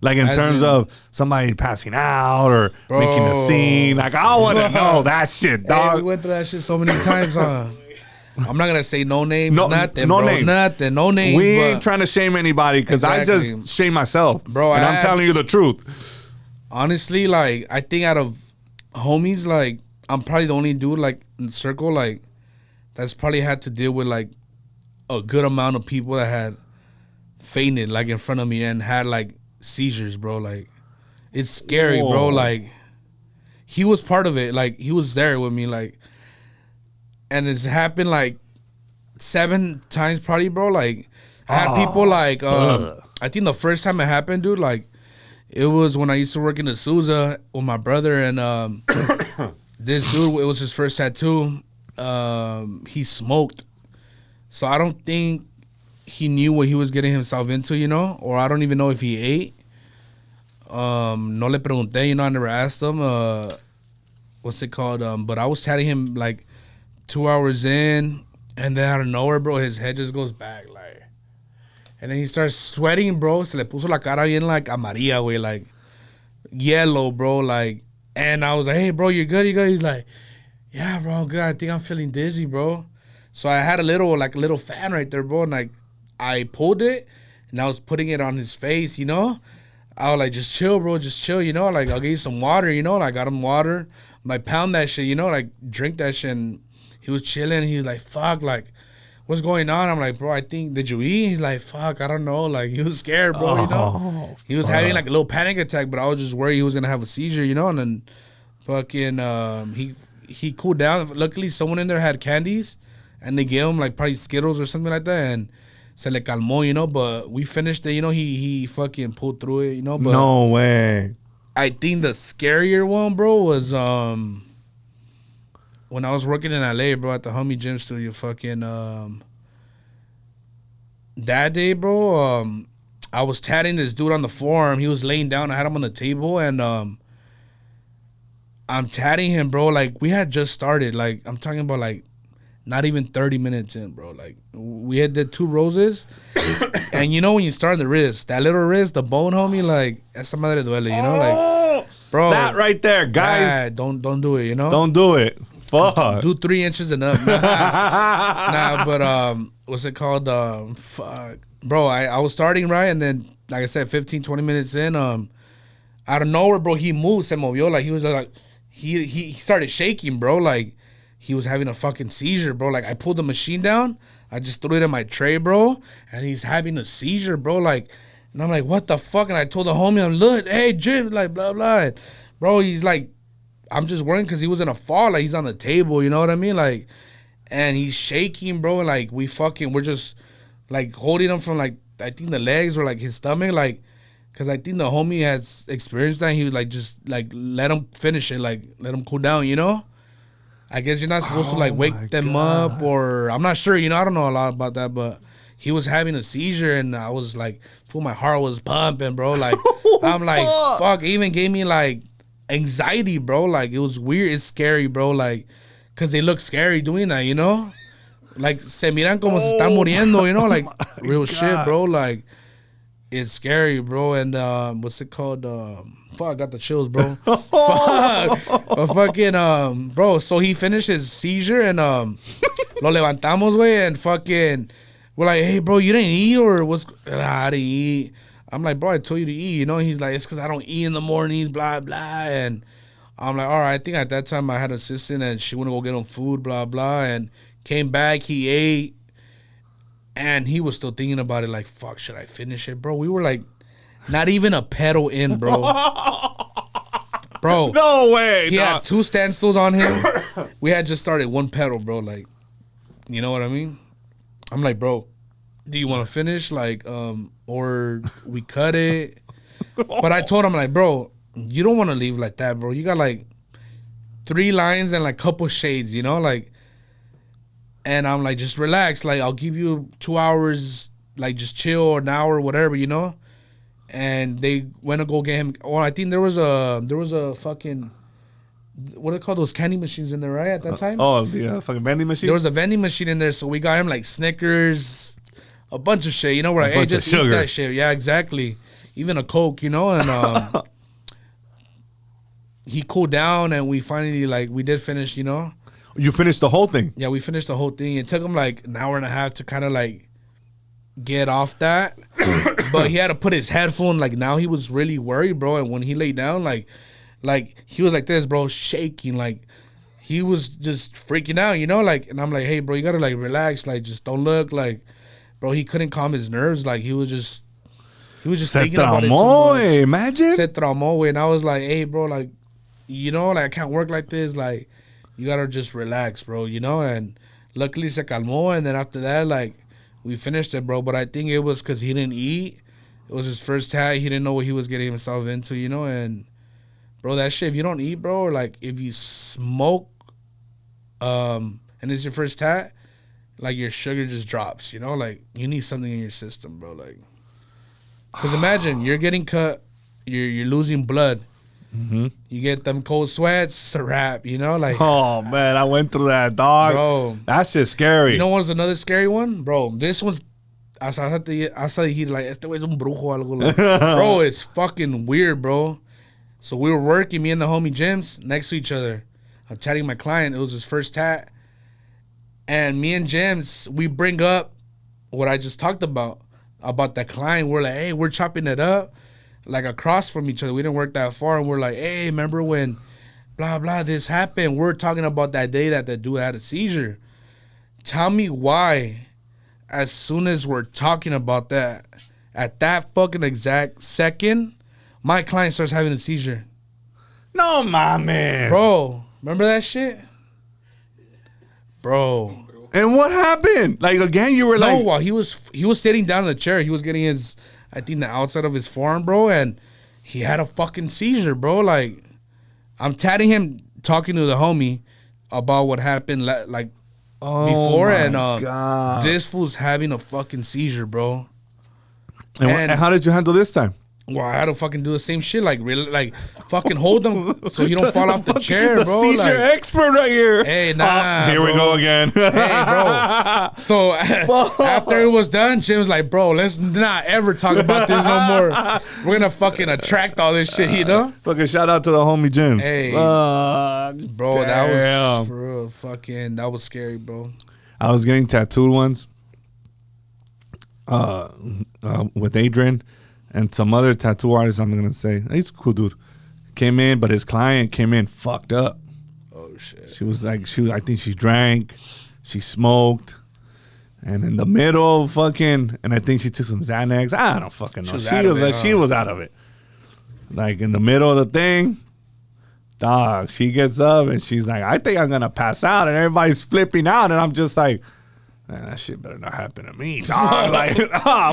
Like in As terms in- of somebody passing out or Bro. making a scene. Like, I want to know that shit, Hey, dog. we went through that shit so many times, huh? I'm not gonna say no names, No- nothing, no bro. names. Nothing, no names. We but ain't trying to shame anybody because I Exactly. just shame myself. Bro, and I I'm had- telling you the truth. honestly, like, I think out of homies, like, I'm probably the only dude, like, in the circle, like, that's probably had to deal with, like, a good amount of people that had fainted, like, in front of me and had, like, seizures, bro. Like, it's scary, bro. Whoa. Like, he was part of it. Like, he was there with me, like, and it's happened, like, 7 times probably, bro. Like, I had people, like, I think the first time it happened, dude, like, it was when I used to work in the Souza with my brother, and this dude, it was his first tattoo. He smoked, So I don't think he knew what he was getting himself into, you know, or I don't even know if he ate. No le pregunté, you know, I never asked him. What's it called? But I was chatting him like 2 hours in, and then out of nowhere, bro, his head just goes back, like, and then he starts sweating, bro. Se le puso la cara bien like amarilla, güey, like yellow, bro, like. And I was like, hey, bro, you good? You good? He's like, yeah, bro, I'm good. I think I'm feeling dizzy, bro. So I had a little fan right there, bro, and like I pulled it, and I was putting it on his face, you know. I was like, just chill, bro, just chill, you know. Like, I'll get you some water, you know. Like, I got him water. I'm like, pound that shit, you know. Like, drink that shit. And he was chilling. He was like, fuck, like, what's going on? I'm like, bro, I think, did you eat? He's like, fuck, I don't know. Like, he was scared, bro, you know. He was having like a little panic attack, but I was just worried he was gonna have a seizure, you know. And then fucking he cooled down. Luckily, someone in there had candies, and they gave him like probably Skittles or something like that, and se le calmó, you know. But we finished it, you know. He fucking pulled through it, you know. But no way. I think the scarier one, bro, was when I was working in LA, bro, at the homie gym studio. Fucking that day, bro, I was tatting this dude on the forearm. He was laying down. I had him on the table, and I'm tatting him, bro. Like, we had just started. Like, I'm talking about like not even 30 minutes in, bro. Like, we had the 2 roses. And you know when you start the wrist, that little wrist, the bone, homie, like, esa madre duele, you know? Like, bro. That right there, guys. Don't do it, you know? Don't do it. Fuck. Do 3 inches and up. Nah, but, what's it called? Fuck. Bro, I was starting, right? And then, like I said, 15, 20 minutes in, out of nowhere, bro, he moved, se movió. Like, he was like, he started shaking, bro. Like, he was having a fucking seizure, bro. Like, I pulled the machine down. I just threw it in my tray, bro. And he's having a seizure, bro. Like, and I'm like, what the fuck? And I told the homie, I'm, look, hey, Jim, like, blah, blah. And, bro, he's like, I'm just worrying because he was in a fall. Like, he's on the table, you know what I mean? Like, and he's shaking, bro. And, like, we're just, like, holding him from, like, I think the legs or, like, his stomach. Like, because I think the homie has experienced that. He was, like, just, like, let him finish it. Like, let him cool down, you know? I guess you're not supposed to, like, wake them up, or I'm not sure, you know, I don't know a lot about that, but he was having a seizure, and I was like, fool, my heart was pumping, bro. Like, I'm like, fuck, it even gave me, like, anxiety, bro. Like, it was weird. It's scary, bro. Like, because they look scary doing that, you know? Like, se miran como se están muriendo, you know? Like, real shit, bro. Like, it's scary, bro. And what's it called? Fuck, I got the chills, bro. Fuck. But fucking, bro, so he finished his seizure, and lo levantamos, güey, and fucking, we're like, hey, bro, you didn't eat, or what's, I didn't eat. I'm like, bro, I told you to eat, you know? He's like, it's because I don't eat in the mornings, blah, blah. And I'm like, all right, I think at that time I had an assistant, and she went to go get him food, blah, blah. And came back, he ate, and he was still thinking about it, like, fuck, should I finish it, bro? We were like, not even a pedal in, bro. Bro. No way. He had 2 standstills on him. We had just started 1 pedal, bro. Like, you know what I mean? I'm like, bro, do you want to finish? Like, or we cut it? But I told him, like, bro, you don't want to leave like that, bro. You got like 3 lines and like couple shades, you know? Like, and I'm like, just relax. Like, I'll give you 2 hours, like, just chill, or an hour, whatever, you know? And they went to go get him. Oh, I think there was a fucking, what do they call those candy machines in there, right, at that time? The fucking vending machine? There was a vending machine in there, so we got him like Snickers, a bunch of shit, you know? We're like, hey, just eat that shit. Yeah, exactly. Even a Coke, you know? And he cooled down, and we finally, like, we did finish, you know? You finished the whole thing? Yeah, we finished the whole thing. It took him like an hour and a half to kind of like get off that. But he had to put his headphone, like, now he was really worried, bro. And when he laid down, like he was like this, bro, shaking, like he was just freaking out, you know, like. And I'm like, hey, bro, you gotta like relax, like, just don't look, like, bro, he couldn't calm his nerves, like he was just thinking about it too much. Imagine. Se traumó, and I was like, hey, bro, like, you know, like, I can't work like this, like, you gotta just relax, bro, you know. And luckily se calmó, and then after that, like, we finished it, bro. But I think it was because he didn't eat. It was his first tat. He didn't know what he was getting himself into, you know. And, bro, that shit, if you don't eat, bro, or like if you smoke and it's your first tat, like your sugar just drops, you know? Like, you need something in your system, bro. Like, because imagine, you're getting cut, you're losing blood. Mm-hmm. You get them cold sweats, it's a wrap, you know? Like, oh, man, I went through that, dog. Bro. That's just scary. You know what's another scary one? Bro, this one's, I saw he like, este güey es un brujo o algo. Like, bro, it's fucking weird, bro. So we were working, me and the homie Jims, next to each other. I'm tatting my client. It was his first tat. And me and Jims, we bring up what I just talked about that client. We're like, hey, we're chopping it up, like across from each other. We didn't work that far. And we're like, hey, remember when blah, blah, this happened? We're talking about that day that the dude had a seizure. Tell me why, as soon as we're talking about that, at that fucking exact second, my client starts having a seizure. No, my man. Bro, remember that shit? Bro. And what happened? Like, again, you were like... No, while he was sitting down in the chair. He was getting his, I think, the outside of his forearm, bro, and he had a fucking seizure, bro. Like, I'm tatting him, talking to the homie about what happened, like, before, and God. This fool's having a fucking seizure, bro. And how did you handle this time? Well, I had to fucking do the same shit, like really, like fucking hold him so you don't fall off the chair, the bro. Seizure like, expert right here. Hey, nah, here we go again. Hey, bro. So after it was done, Jim was like, bro, let's not ever talk about this no more. We're gonna fucking attract all this shit, you know? Fucking shout out to the homie Jims. Hey, bro, damn. that was for real. Fucking, that was scary, bro. I was getting tattooed once with Adrian and some other tattoo artist. I'm gonna say he's a cool dude. Came in, but his client came in fucked up. Oh shit. She was like, I think she drank, she smoked, and in the middle, fucking, and I think she took some Xanax. I don't fucking know. She was out of it. Like in the middle of the thing, dog. She gets up and she's like, I think I'm gonna pass out, and everybody's flipping out, and I'm just like, man, that shit better not happen to me, dog. Like,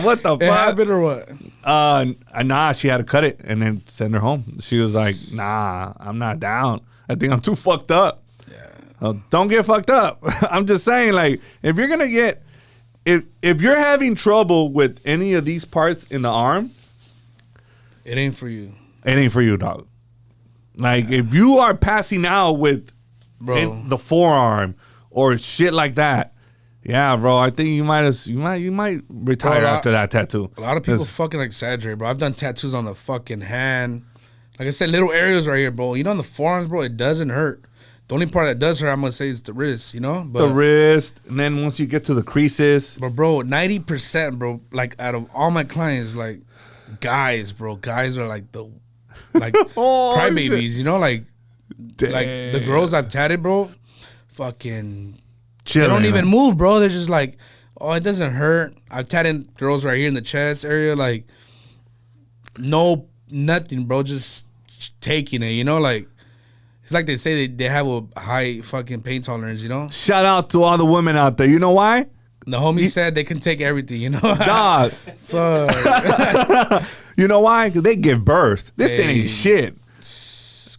what the fuck? It happened or what? Nah, she had to cut it and then send her home. She was like, nah, I'm not down. I think I'm too fucked up. Yeah. Don't get fucked up. I'm just saying, like, if you're gonna get, if you're having trouble with any of these parts in the arm, it ain't for you. It ain't for you, dog. Like, if you are passing out with the forearm or shit like that, yeah, bro, I think you might retire after that tattoo. A lot of people fucking exaggerate, bro. I've done tattoos on the fucking hand. Like I said, little areas right here, bro. You know, on the forearms, bro, it doesn't hurt. The only part that does hurt, I'm going to say, is the wrist, you know? But, the wrist, and then once you get to the creases. But, bro, 90%, bro, like, out of all my clients, like, guys, bro, guys are like the, like, crybabies, you know? Like the girls I've tatted, bro, fucking... Chilling, they don't even move, bro. They're just like, oh, it doesn't hurt. I've tatted girls right here in the chest area, like, nothing, bro. Just taking it, you know? Like, it's like they say they have a high fucking pain tolerance, you know? Shout out to all the women out there. You know why? The homie said they can take everything, you know? Dog. Fuck. You know why? Because they give birth. This ain't shit.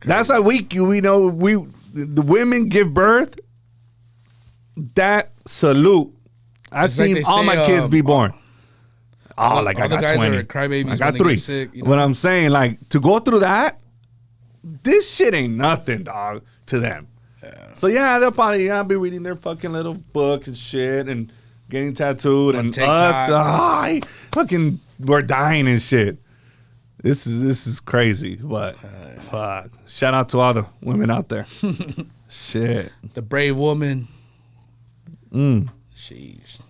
That's why the women give birth. That salute. I've seen all my kids be born. I got 20. I got 3. Sick, you know? What I'm saying, like, to go through that, this shit ain't nothing, dog, to them. Yeah. So, yeah, they'll probably be reading their fucking little book and shit and getting tattooed. On and TikTok. us, we're dying and shit. This is crazy, but fuck. Shout out to all the women out there. Shit. The brave woman. Jeez.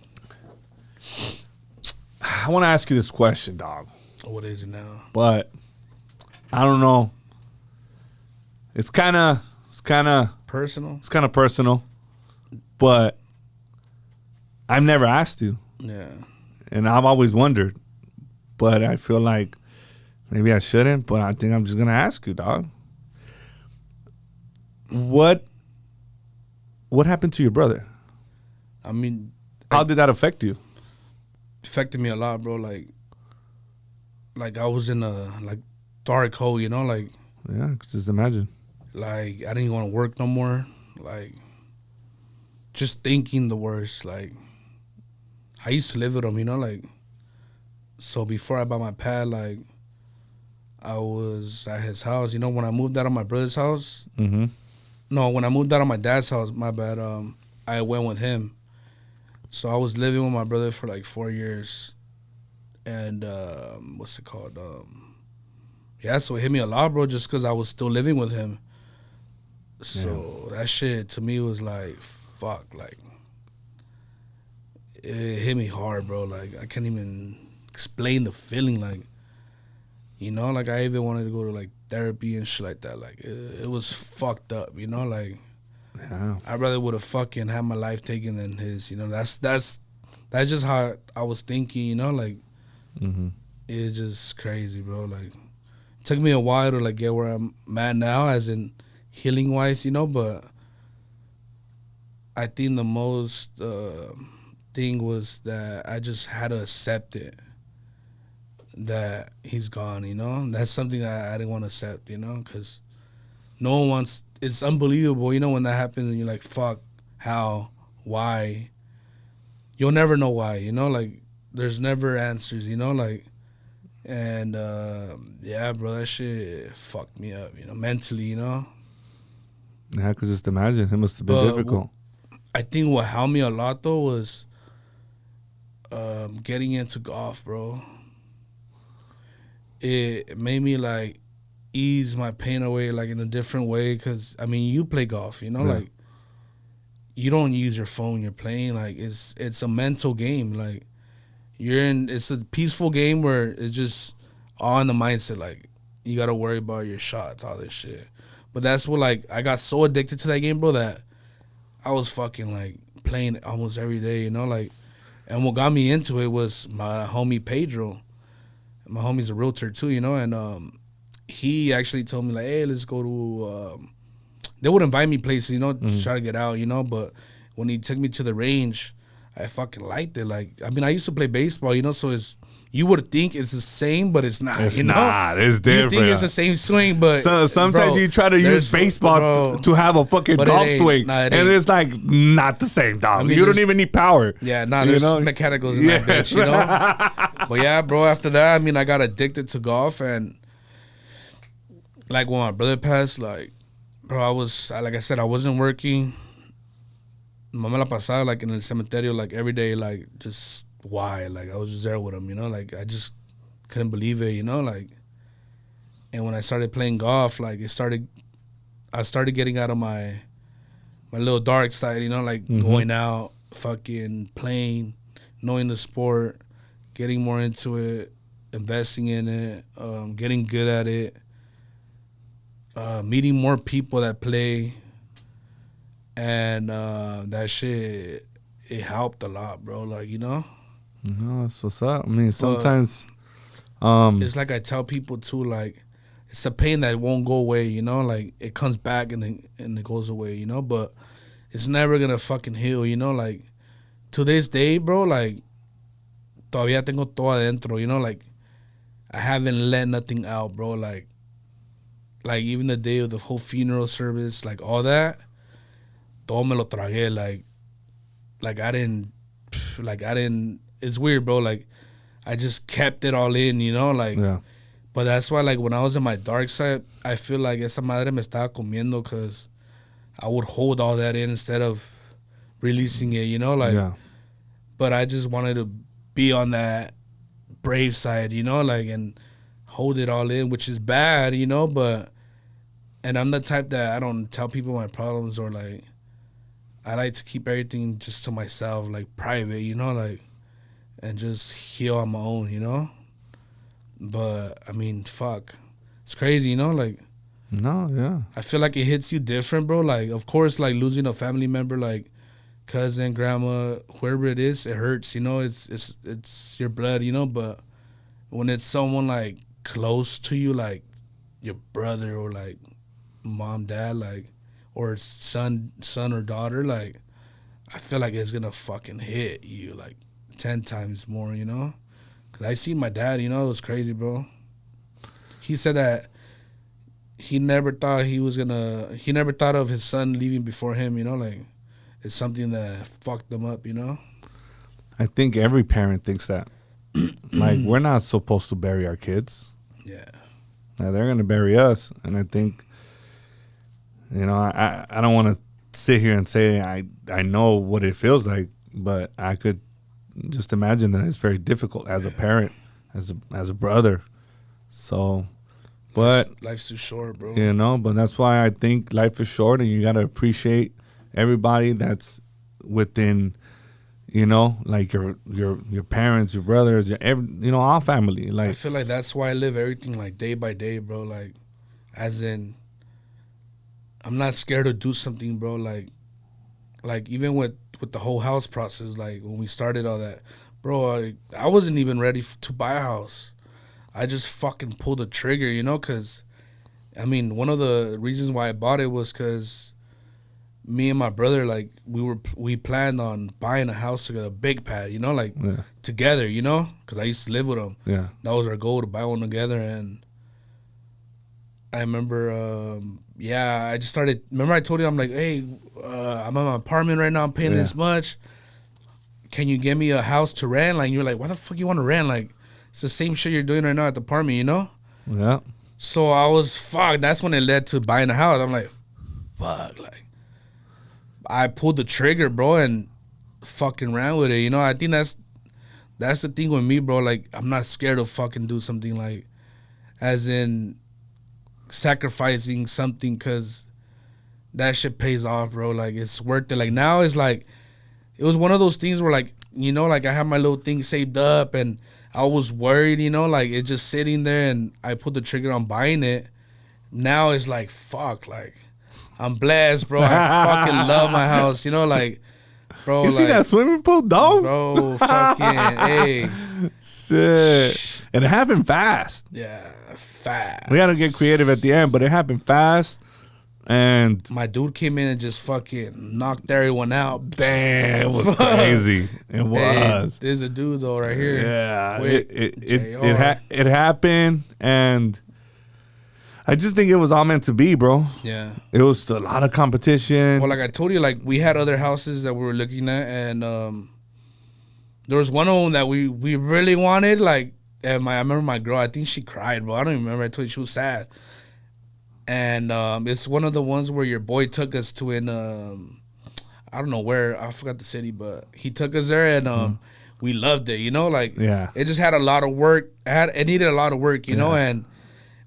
I want to ask you this question, dog. What is it now? But I don't know. It's kind of personal. It's kind of personal, but I've never asked you. Yeah. And I've always wondered, but I feel like maybe I shouldn't, but I think I'm just going to ask you, dog. What happened to your brother? I mean, how did that affect you? Affected me a lot, bro. Like I was in a dark hole, you know, like. Yeah, just imagine. Like, I didn't even want to work no more. Like, just thinking the worst. Like, I used to live with him, you know, like, so before I bought my pad, like, I was at his house, you know, when I moved out of my brother's house. Mm-hmm. No, when I moved out of my dad's house, my bad, I went with him. So I was living with my brother for like 4 years. And, what's it called? Yeah, so it hit me a lot, bro, just because I was still living with him. So that shit to me was like, fuck, like, it hit me hard, bro. Like, I can't even explain the feeling, like, you know, like, I even wanted to go to, like, therapy and shit like that. Like, it was fucked up, you know, like, I'd rather would have fucking had my life taken than his, you know. That's just how I was thinking, you know, like, it's just crazy, bro. Like, it took me a while to, like, get where I'm at now, as in healing wise, you know, but I think the most thing was that I just had to accept it, that he's gone, you know. And that's something I didn't want to accept, you know, because no one wants, it's unbelievable, you know, when that happens and you're like, fuck, how, why? You'll never know why, you know, like, there's never answers, you know, like, and yeah, bro, that shit fucked me up, you know, mentally, you know. Yeah, because just imagine, it must have been difficult. I think what helped me a lot, though, was getting into golf, bro. It made me, like, ease my pain away, like, in a different way, because, I mean, you play golf, you know, like, you don't use your phone when you're playing. Like, it's a mental game. Like, it's a peaceful game where it's just all in the mindset, like, you got to worry about your shots, all this shit. But that's what, like, I got so addicted to that game, bro, that I was fucking, like, playing it almost every day, you know, like, and what got me into it was my homie Pedro. My homie's a realtor too, you know, and he actually told me, like, hey, let's go to, they would invite me places, you know, to try to get out, you know, but when he took me to the range, I fucking liked it. Like, I mean, I used to play baseball, you know, so you would think it's the same, but it's not. It's you know? not. It's different. You think it's the same swing, but sometimes bro, you try to use baseball to have a fucking golf swing, and it's like not the same, dog. I mean, you don't even need power. Yeah, there's mechanicals in that bitch, you know. But yeah, bro. After that, I mean, I got addicted to golf, and like when my brother passed, like, bro, like I said, I wasn't working. Mamá la pasaba, like, in el cementerio, like, every day, like, just why? Like, I was just there with him, you know? Like, I just couldn't believe it, you know? Like, and when I started playing golf, like, I started getting out of my little dark side, you know? Like, going out, fucking playing, knowing the sport, getting more into it, investing in it, getting good at it, meeting more people that play. And that shit, it helped a lot, bro. Like, you know? No, that's what's up. I mean, sometimes... it's like I tell people, too, like, it's a pain that won't go away, you know? Like, it comes back and it goes away, you know? But it's never going to fucking heal, you know? Like, to this day, bro, like, todavía tengo todo adentro, you know? Like, I haven't let nothing out, bro. Like, even the day of the whole funeral service, like, all that, todo me lo tragué, like I didn't, it's weird, bro, like, I just kept it all in, you know, like, but that's why, like, when I was in my dark side, I feel like esa madre me estaba comiendo, because I would hold all that in instead of releasing it, you know, like, but I just wanted to be on that brave side, you know, like, and hold it all in, which is bad, you know, and I'm the type that I don't tell people my problems, or, like, I like to keep everything just to myself, like, private, you know, like, and just heal on my own, you know? But, I mean, fuck. It's crazy, you know? Like, no, yeah. I feel like it hits you different, bro. Like, of course, like, losing a family member, like, cousin, grandma, whoever it is, it hurts, you know? It's your blood, you know? But when it's someone, like, close to you, like, your brother or, like, mom, dad, like, or son or daughter, like, I feel like it's gonna fucking hit you, like, 10 times more, you know? Because I seen my dad, you know, it was crazy, bro. He said that he never thought of his son leaving before him, you know? Like, it's something that fucked him up, you know? I think every parent thinks that. Like, we're not supposed to bury our kids. Yeah. Now, they're going to bury us. And I think, I don't want to sit here and say I know what it feels like, but I could just imagine that it's very difficult as a parent, as a brother. So, but life's too short, bro. But that's why I think life is short, and you got to appreciate everybody that's within, like your parents, your brothers, our family. Like, I feel like that's why I live everything like day by day, bro. Like, as in, I'm not scared to do something, bro. Like even with the whole house process, like when we started all that, bro, I wasn't even ready to buy a house. I just fucking pulled the trigger, because, I mean, one of the reasons why I bought it was because me and my brother, like, we planned on buying a house together, a big pad, together, because I used to live with him. Yeah. That was our goal, to buy one together. And I remember, I just started, remember I told you, I'm like, hey, I'm in my apartment right now, I'm paying this much. Can you give me a house to rent? Like, you're like, why the fuck you want to rent? Like, it's the same shit you're doing right now at the apartment, Yeah. So I was, fuck, that's when it led to buying a house. I'm like, fuck, like, I pulled the trigger, bro, and fucking ran with it. I think that's the thing with me, bro. Like, I'm not scared to fucking do something, like, as in sacrificing something, because that shit pays off, bro. Like, it's worth it. Like, now it's like, it was one of those things where, like, like, I have my little thing saved up, and I was worried, like, it's just sitting there, and I put the trigger on buying it. Now it's like, fuck, like, I'm blessed, bro. I fucking love my house, like, bro. You see that swimming pool, dog? Bro, fucking, hey. Shit. And it happened fast. Yeah, fast. We had to get creative at the end, but it happened fast. And my dude came in and just fucking knocked everyone out. Damn, it was crazy. It was. Hey, there's a dude, though, right here. Yeah. Quick, it happened, and I just think it was all meant to be, bro. Yeah. It was a lot of competition. Well, like I told you, like, we had other houses that we were looking at, and there was one of them that we really wanted, like, and I remember my girl, I think she cried, bro. I don't even remember. I told you she was sad. And it's one of the ones where your boy took us to in, I don't know where, I forgot the city, but he took us there, and we loved it, like, yeah. It just had a lot of work. It needed a lot of work, and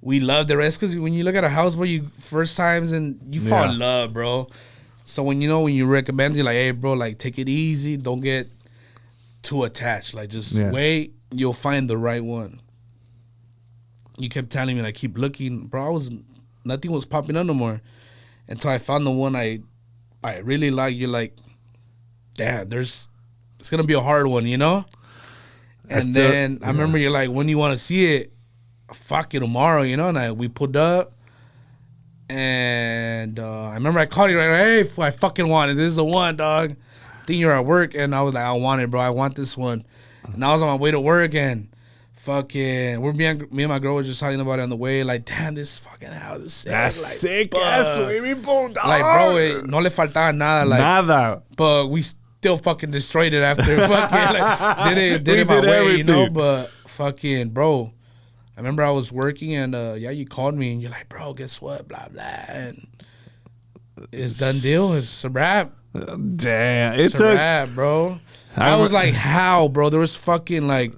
we loved the rest, because when you look at a house where you first times and you fall in love, bro. So when you recommend it, like, hey, bro, like, take it easy, don't get too attached, like, just wait, you'll find the right one. You kept telling me, like, keep looking, bro. Nothing was popping up no more until I found the one I really like. You're like, damn, it's gonna be a hard one, And then I remember you're like, when you want to see it, fuck it, tomorrow, And we pulled up, and I remember I called you right away. Hey, I fucking want it. This is the one, dog. I think you're at work, and I was like, I want it, bro. I want this one. And I was on my way to work, and fucking, me and my girl were just talking about it on the way. Like, damn, this fucking house is sick. That's like, sick ass swimming pool, dog. Like, bro, no le faltaba nada. Like, nada. But we still fucking destroyed it after. Fucking, like, did it my way, everything. But fucking, bro, I remember I was working, and you called me, and you're like, bro, guess what? Blah blah, and it's done deal. It's a wrap. Damn, it's a wrap, bro. I was like, how, bro? There was fucking like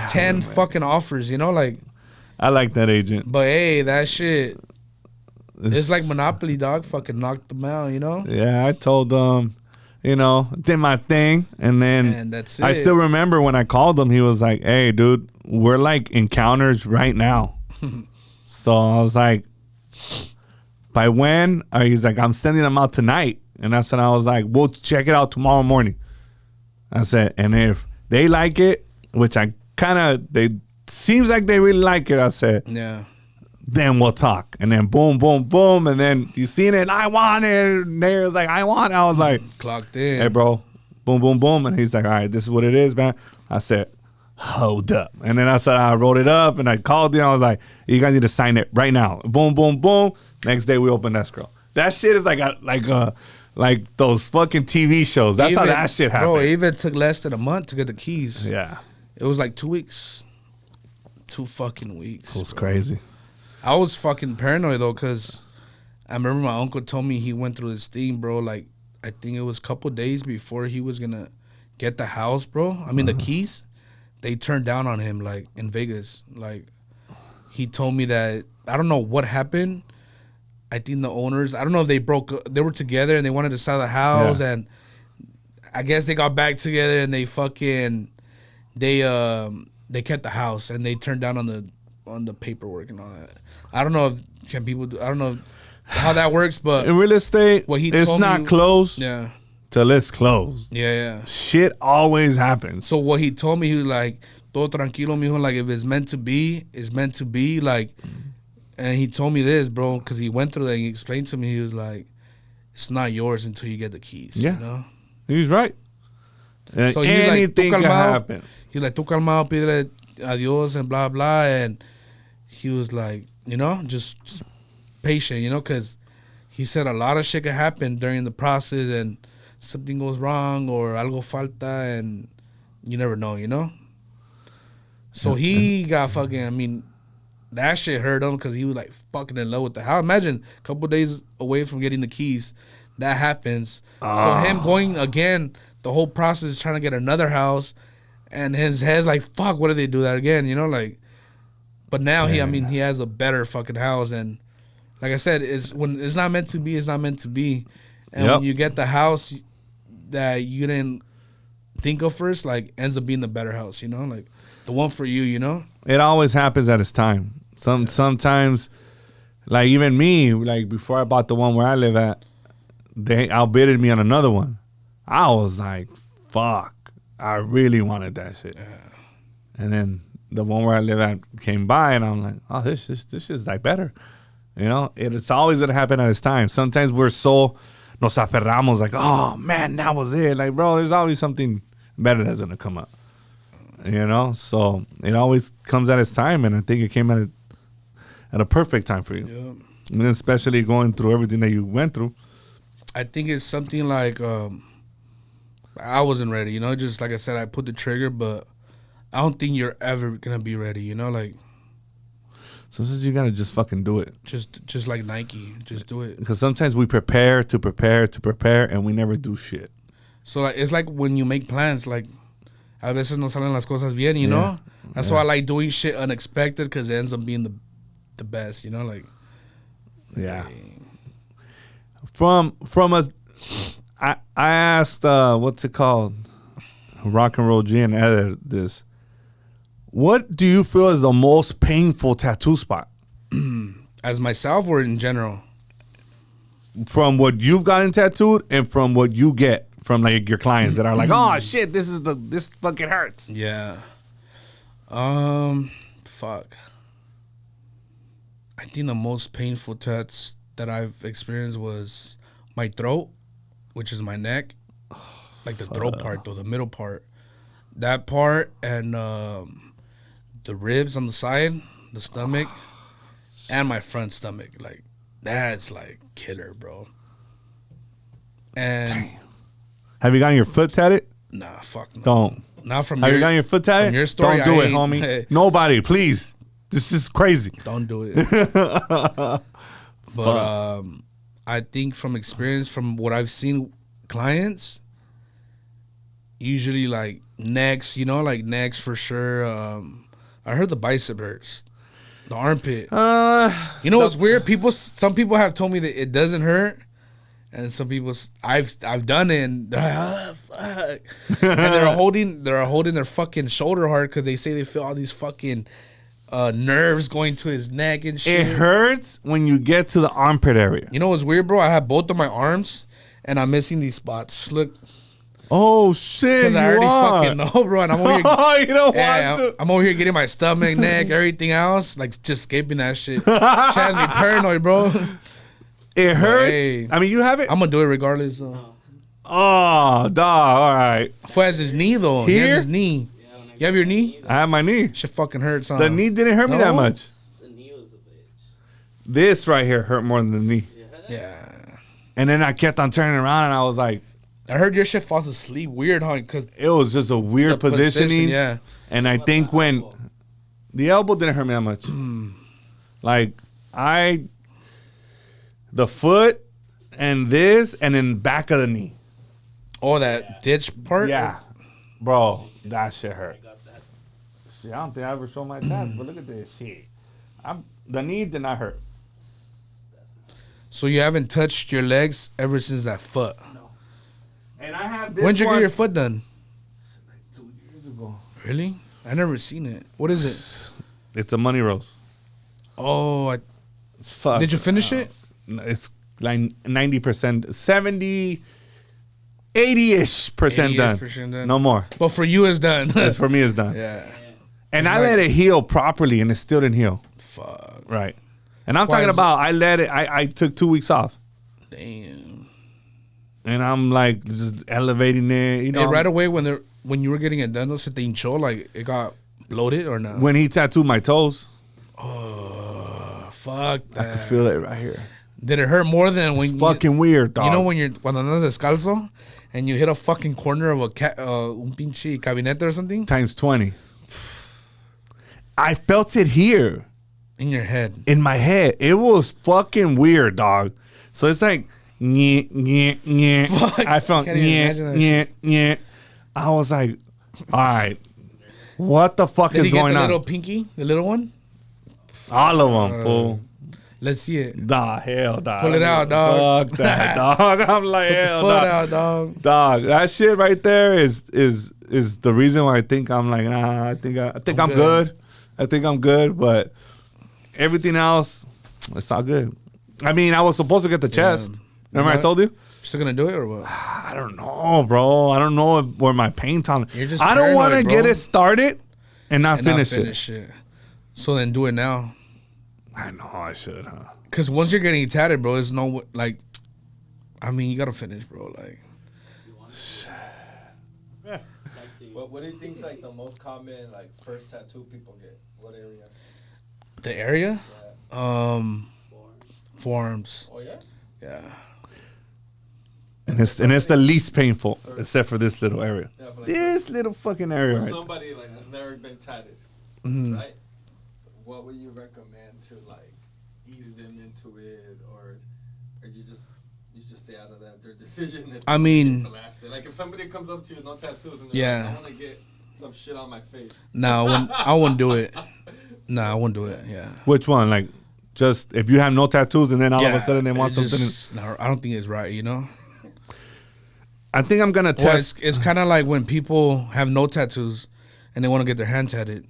10 fucking offers, like. I like that agent. But hey, that shit, it's like Monopoly, dog. Fucking knocked them out, Yeah, I told them, did my thing, and then that's it. I still remember when I called him, he was like, hey, dude, we're like encounters right now. So I was like, by when? He's like, I'm sending them out tonight. And I was like, we'll check it out tomorrow morning. I said, and if they like it, which seems like they really like it, I said, yeah, then we'll talk. And then boom, boom, boom. And then you seen it, I want it. Nayr was like, I want it. I was like, clocked in. Hey, bro, boom, boom, boom. And he's like, all right, this is what it is, man. I said, hold up. And then I wrote it up, and I called you. I was like, you guys need to sign it right now. Boom, boom, boom. Next day we open escrow. That shit is like like those fucking TV shows. That's how that shit happened. Bro, it even took less than a month to get the keys. Yeah. It was like 2 weeks. 2 fucking weeks. It was crazy. I was fucking paranoid, though, because I remember my uncle told me he went through this thing, bro. Like, I think it was a couple days before he was going to get the house, bro. I mean, the keys. They turned down on him, like, in Vegas. Like, he told me that, I don't know what happened. I think the owners, I don't know if they were together and they wanted to sell the house, and I guess they got back together and they fucking, they kept the house and they turned down on the paperwork and all that. I don't know if I don't know how that works, but in real estate, it's not closed. Yeah. Till it's closed. Yeah. Shit always happens. So what he told me, he was like, todo tranquilo, mijo, like if it's meant to be, it's meant to be, like, and he told me this, bro, because he went through that and he explained to me, he was like, it's not yours until you get the keys, you know? He's right. And so anything can happen. He's like, tú calmado, pídele a Dios and blah, blah, and he was like, you know, just patient, you know, because he said a lot of shit could happen during the process and something goes wrong or algo falta and you never know, you know? So he got fucking, I mean, that shit hurt him because he was like fucking in love with the house. Imagine a couple days away from getting the keys, that happens. So him going again, the whole process trying to get another house and his head's like, fuck, what did they do that again? You know, like, but now he has a better fucking house. And like I said, when it's not meant to be, it's not meant to be. And when you get the house that you didn't think of first, like, ends up being the better house, you know? Like, the one for you, you know? It always happens at its time. Sometimes, like, even me, like, before I bought the one where I live at, they outbidded me on another one. I was like, fuck, I really wanted that shit. Yeah. And then the one where I live at came by, and I'm like, oh, this is like better. You know, it's always going to happen at its time. Sometimes we're so nos aferramos, like, oh, man, that was it. Like, bro, there's always something better that's going to come up. You know? So it always comes at its time, and I think it came at a perfect time for you. Yeah. And especially going through everything that you went through. I think it's something like I wasn't ready, you know? Just like I said, I put the trigger, but I don't think you're ever going to be ready, you know? Like, sometimes you gotta just fucking do it. Just like Nike, just do it. Because sometimes we prepare, and we never do shit. So like, it's like when you make plans, like, a veces no salen las cosas bien, you know? That's why I like doing shit unexpected, because it ends up being the best, you know? Like, yeah. From I asked, what's it called? Rock and Roll G and Eder this. What do you feel is the most painful tattoo spot? As myself or in general? From what you've gotten tattooed and from what you get from like your clients that are like, oh shit, this fucking hurts. Yeah. Fuck. I think the most painful tats that I've experienced was my throat, which is my neck. Like the throat part though, the middle part. That part and the ribs on the side, the stomach, and my front stomach. Like, that's like killer, bro. And damn. Have you gotten your foot tatted? Nah, fuck no. Don't. Not from Have you gotten your foot tatted? From your story, don't do it, homie. Nobody, please. This is crazy. Don't do it. But I think from experience, from what I've seen clients, usually like necks, you know, like necks for sure. I heard the bicep hurts, the armpit. You know what's weird? Some people have told me that it doesn't hurt, and some people I've done it, and they're like, oh, fuck, and they're holding their fucking shoulder hard because they say they feel all these fucking nerves going to his neck and shit. It hurts when you get to the armpit area. You know what's weird, bro? I have both of my arms, and I'm missing these spots. Look. Oh shit! Because I already fucking know, bro. And I'm over here. You don't want to. I'm over here getting my stomach, neck, everything else, like just escaping that shit. Shit has me paranoid, bro. It hurts. Hey, I mean, you have it. I'm gonna do it regardless. Oh, dog. All right. Fool has his knee though. Here? He has his knee. You have your knee? I have my knee. Shit fucking hurts. Huh? The knee didn't hurt me that much. The knee was a bitch. This right here hurt more than the knee. Yeah. And then I kept on turning around, and I was like, I heard your shit falls asleep weird, huh? Because it was just a weird the position, positioning. yeah. And I think when the elbow didn't hurt me that much. Like, the foot and this, and then back of the knee. Oh, that ditch part? Yeah. Bro, that shit hurt. Shit, I don't think I ever showed my tats, but look at this shit. The knee did not hurt. So you haven't touched your legs ever since that foot? No. And I have this When'd you one, get your foot done? like 2 years ago. Really? I never seen it. What is it? It's a money rose. Oh, It's fuck. did you finish it? It's like 90%, 70, 80-ish percent 80-ish done. done. No more. But for you, it's done. That's for me, it's done. Yeah. And It's I like- let it heal properly, and it still didn't heal. Fuck. Right. And I'm Why talking is about I took 2 weeks off. Damn. And I'm like just elevating it. You know, Hey, right away when you were getting it done, those se te hinchó, like it got bloated or not? when he tattooed my toes, Oh, fuck I that. could feel it right here. Did it hurt more than when It's fucking weird, dog. You know when you're cuando andas descalzo and you hit a fucking corner of un pinche cabinete or something times 20. I felt it here in your head. in my head. It was fucking weird, dog. So it's like, nyeh, nyeh, nyeh. Fuck, I felt, can't even nyeh, imagine that nyeh, nyeh. I was like, all right, what the fuck Did is he get going the on? little pinky, the little one? All of them, fool. Let's see it. Nah, hell, dog. Pull it out, dog. Fuck that, dog. I'm like, Put the hell, foot dog. out, dog. Dog, that shit right there is the reason why I think I'm like, nah, I think I'm good. I think I'm good, but everything else, it's not good. I mean, I was supposed to get the chest. Remember I told you? You're still gonna do it or what? I don't know, bro. I don't know where my pain tolerance. You're just I don't want to paranoid, get bro. it started and not And not finish it. it. So then do it now. I know I should, huh? Cause once you're getting tatted, bro, it's no like. I mean, you gotta finish, bro. Like, What do you think's like the most common like first tattoo people get? What area? the area, Yeah. forearms. Oh yeah. Yeah. And it's the least painful, except for this little area. Yeah, but like This little fucking area, for right? somebody like that's never been tatted, Mm-hmm. right? So what would you recommend to like ease them into it, or you just stay out of that their decision? If I mean, the last day. Like if somebody comes up to you no tattoos and they're Yeah. like, I want to get some shit on my face. no, I wouldn't do it. No, I wouldn't do it. Yeah. Which one? Like, just if you have no tattoos and then all of a sudden they want it's something. just- no, I don't think it's right. You know. I think I'm gonna Well, test. it's kind of like when people have no tattoos and they want to get their hand tatted.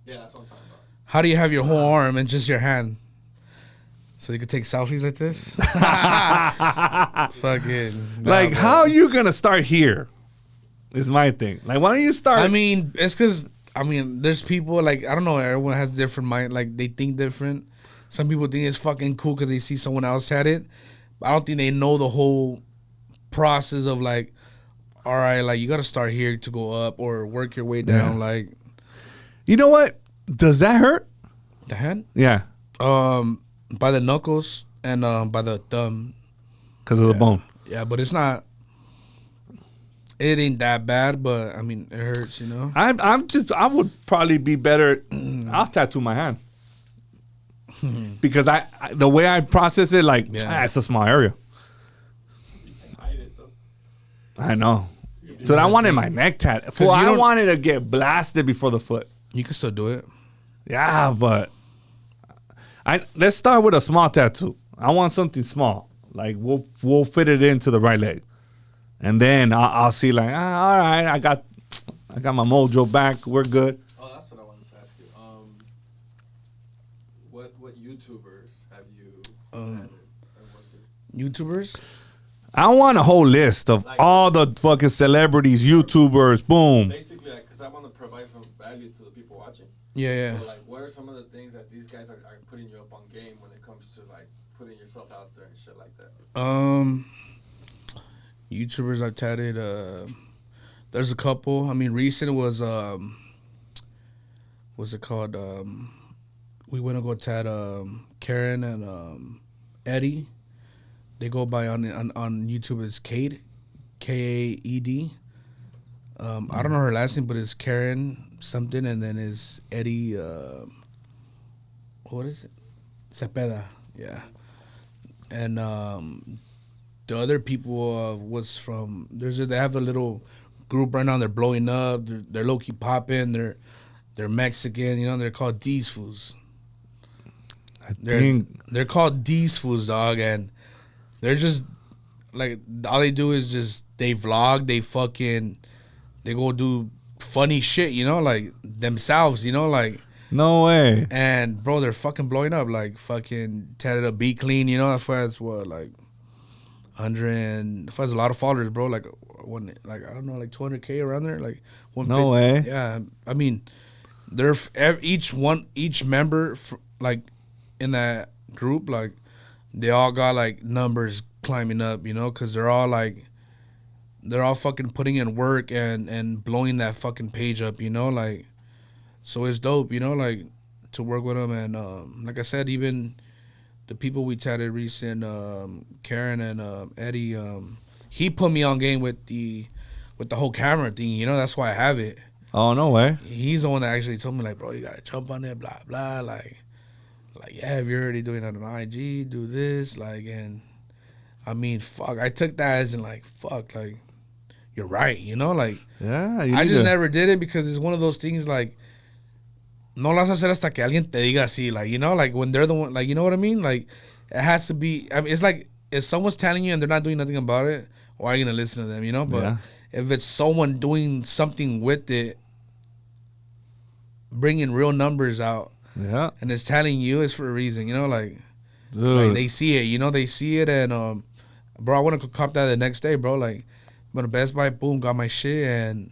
Yeah, that's what I'm talking about. How do you have your whole arm and just your hand? So you could take selfies like this? Fucking. nah, Like, bro. how you gonna start here? Is my thing. Like, why don't you start? I mean, it's because, there's people, like, I don't know, everyone has different mind. Like, they think different. Some people think it's fucking cool because they see someone else had it. But I don't think they know the whole process of, like, all right, like, you got to start here to go up or work your way down. Yeah. Like, you know what? Does that hurt? the hand? Yeah, By the knuckles and by the thumb. because of the bone. Yeah, but it's not. It ain't that bad, but I mean, it hurts, you know. I would probably be better. I'll tattoo my hand because the way I process it, like, Yeah. it's a small area. Hide it though. I know. Dude, I wanted my neck tat. Well, you I don't- wanted to get blasted before the foot. You can still do it. Yeah, but let's start with a small tattoo. I want something small. Like we'll fit it into the right leg, and then I'll see like, all right, I got my mojo back. We're good. Oh, that's what I wanted to ask you. What YouTubers have you tatted or worked with? YouTubers. I want a whole list of all the fucking celebrities, YouTubers. Boom. Basically, because I want to provide some value to the people watching. Yeah. So, like, what are some of the things that these guys are putting you up on game when it comes to like putting yourself out there and shit like that? YouTubers I've tatted. There's a couple. I mean, recent was what's it called? We went to go tat Karen and Eddie. They go by on YouTube as Kade, Kaed. I don't know her last name, but it's Karen something, and then is Eddie. What is it? Cepeda. Yeah. And the other people was from. They have a little group right now. They're blowing up. They're low key popping. They're Mexican. You know, they're called These Fools. They're called These Fools, dog, and they're just like all they do is just they vlog. They go do funny shit. You know, like themselves. You know, like. No way. And bro, they're fucking blowing up. Like fucking tatted up, Be Clean. You know, that's what like 100. That's a lot of followers, bro. Like I don't know, like 200K around there. Like 150. No way. Yeah, I mean, they're each member like in that group, like they all got like numbers climbing up. You know, because they're all fucking putting in work and blowing that fucking page up. You know, like. So it's dope, you know, like, to work with them. And like I said, even the people we tatted recent, Karen and Eddie, he put me on game with the whole camera thing, you know. That's why I have it. Oh, no way. He's the one that actually told me, like, bro, you got to jump on it, blah, blah. Like, yeah, if you're already doing it on IG, do this. Like, and, I mean, fuck. I took that as in, like, fuck, like, you're right, you know. Like, yeah, I just never did it because it's one of those things, like, no las hacer hasta que alguien te diga así, like, you know, like when they're the one, like, you know what I mean? Like, it has to be, I mean, it's like if someone's telling you and they're not doing nothing about it, why are you going to listen to them, you know? But if it's someone doing something with it, bringing real numbers out, and it's telling you, it's for a reason, you know? Like they see it, you know? They see it and, bro, I want to cop that the next day, bro. Like, I'm to Best Buy, boom, got my shit and,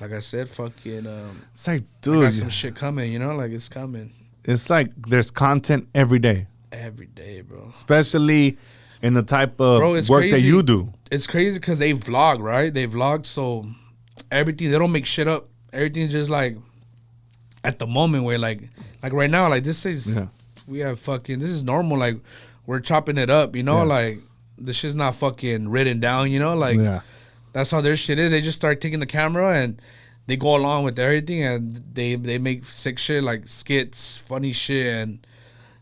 like I said, fucking, it's like, dude, I got some shit coming, you know, like it's coming. It's like there's content every day. Every day, bro. Especially in the type of work crazy. that you do. It's crazy because they vlog, right? They vlog, so everything, they don't make shit up. Everything's just like at the moment where like right now, like this is, we have fucking, this is normal. Like we're chopping it up, you know, like the shit's not fucking written down, you know, like. That's how their shit is. They just start taking the camera and they go along with everything and they make sick shit like skits, funny shit, and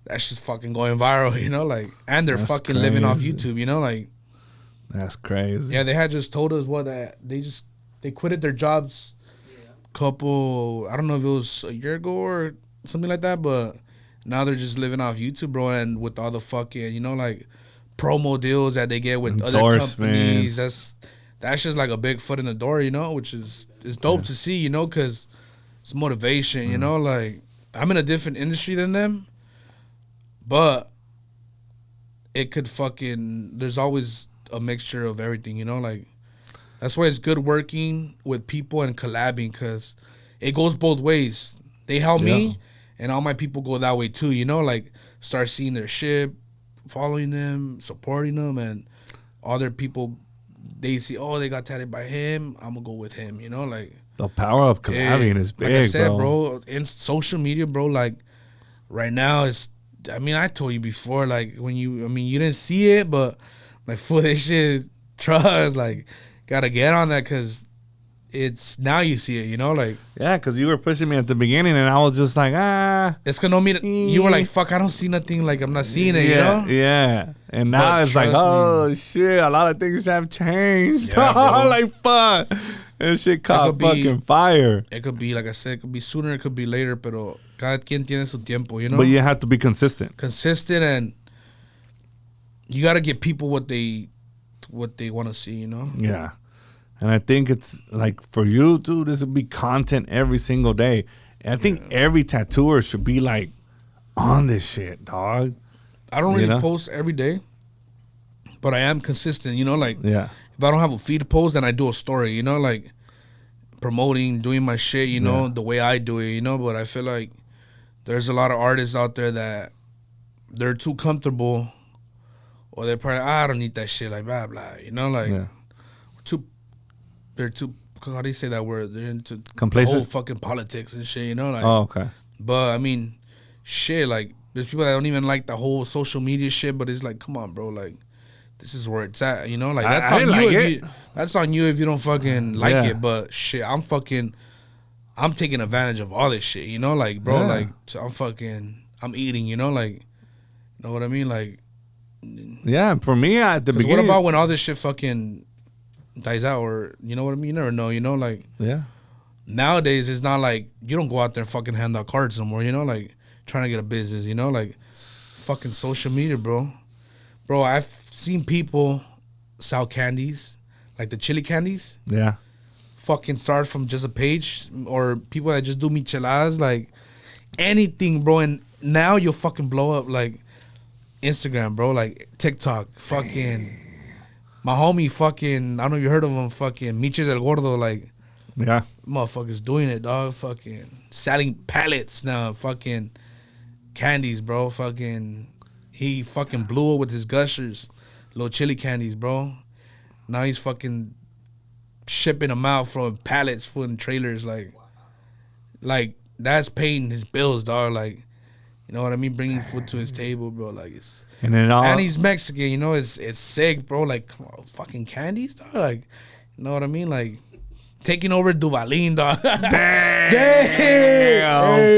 that's just fucking going viral, you know, like, and they're fucking living off YouTube, you know, like. That's crazy. Yeah, they had just told us that they quitted their jobs couple, I don't know if it was a year ago or something like that, but now they're just living off YouTube, bro, and with all the fucking, you know, like promo deals that they get with other companies, that's just like a big foot in the door, you know, which is dope to see, you know, because it's motivation, you know, like I'm in a different industry than them, but it could fucking, there's always a mixture of everything, you know, like that's why it's good working with people and collabing because it goes both ways. They help me and all my people go that way too, you know, like start seeing their shit, following them, supporting them, and other people, they see, oh, they got tatted by him, I'm gonna go with him, you know, like the power of collabing is big, like I said, bro, in social media, bro, like right now it's, I mean, I told you before, like when you didn't see it, but like for this shit, trust, like gotta get on that because it's now you see it, you know, like because you were pushing me at the beginning and I was just like, it's gonna mean you were like, fuck, I don't see nothing, like I'm not seeing it, you know, and now but it's like, oh shit, a lot of things have changed, like fuck, and shit caught fucking fire. It could be, like I said, it could be sooner, it could be later, pero cada quien tiene su tiempo, you know. But you have to be consistent, and you gotta get people what they want to see, you know. Yeah. And I think it's like for you, dude, this would be content every single day. And I think every tattooer should be like on this shit, dog. I don't really post every day, but I am consistent, you know, like if I don't have a feed post, then I do a story, you know, like promoting, doing my shit, you know, the way I do it, you know. But I feel like there's a lot of artists out there that they're too comfortable, or they're probably, I don't need that shit, like blah, blah, you know, like they're too, how do you say that word? They're into complacent, the whole fucking politics and shit, you know? Like, oh, okay. But, I mean, shit, like, there's people that don't even like the whole social media shit, but it's like, come on, bro, like, this is where it's at. You know, like I that's on didn't you. like If it. you that's on you if you don't fucking like Yeah. it. But shit, I'm taking advantage of all this shit. You know, like bro, Yeah. like I'm eating. You know, like, you know what I mean, like. Yeah, for me at the 'Cause what beginning. about when all this shit fucking dies out, or you know what I mean? You never know. You know, like. Yeah. Nowadays, it's not like you don't go out there and fucking hand out cards no more, you know, like trying to get a business, you know, like fucking social media, bro. Bro, I've seen people sell candies, like the chili candies, Yeah. fucking start from just a page, or people that just do micheladas, like anything, bro. And now you'll fucking blow up like Instagram, bro, like TikTok, fucking. My homie, fucking, I don't know if you heard of him, fucking Miches El Gordo, like. Yeah. Motherfuckers doing it, dog. Fucking selling pallets now. Fucking candies, bro. Fucking he fucking blew it with his gushers, little chili candies, bro. Now he's fucking shipping them out from pallets, full in trailers, like that's paying his bills, dog. Like, you know what I mean? Bringing food to his table, bro. Like it's. And then And he's Mexican, you know. It's sick, bro. Like, come on, fucking candies, dog. Like, you know what I mean? Like. Taking over Duvalin, dog. Damn,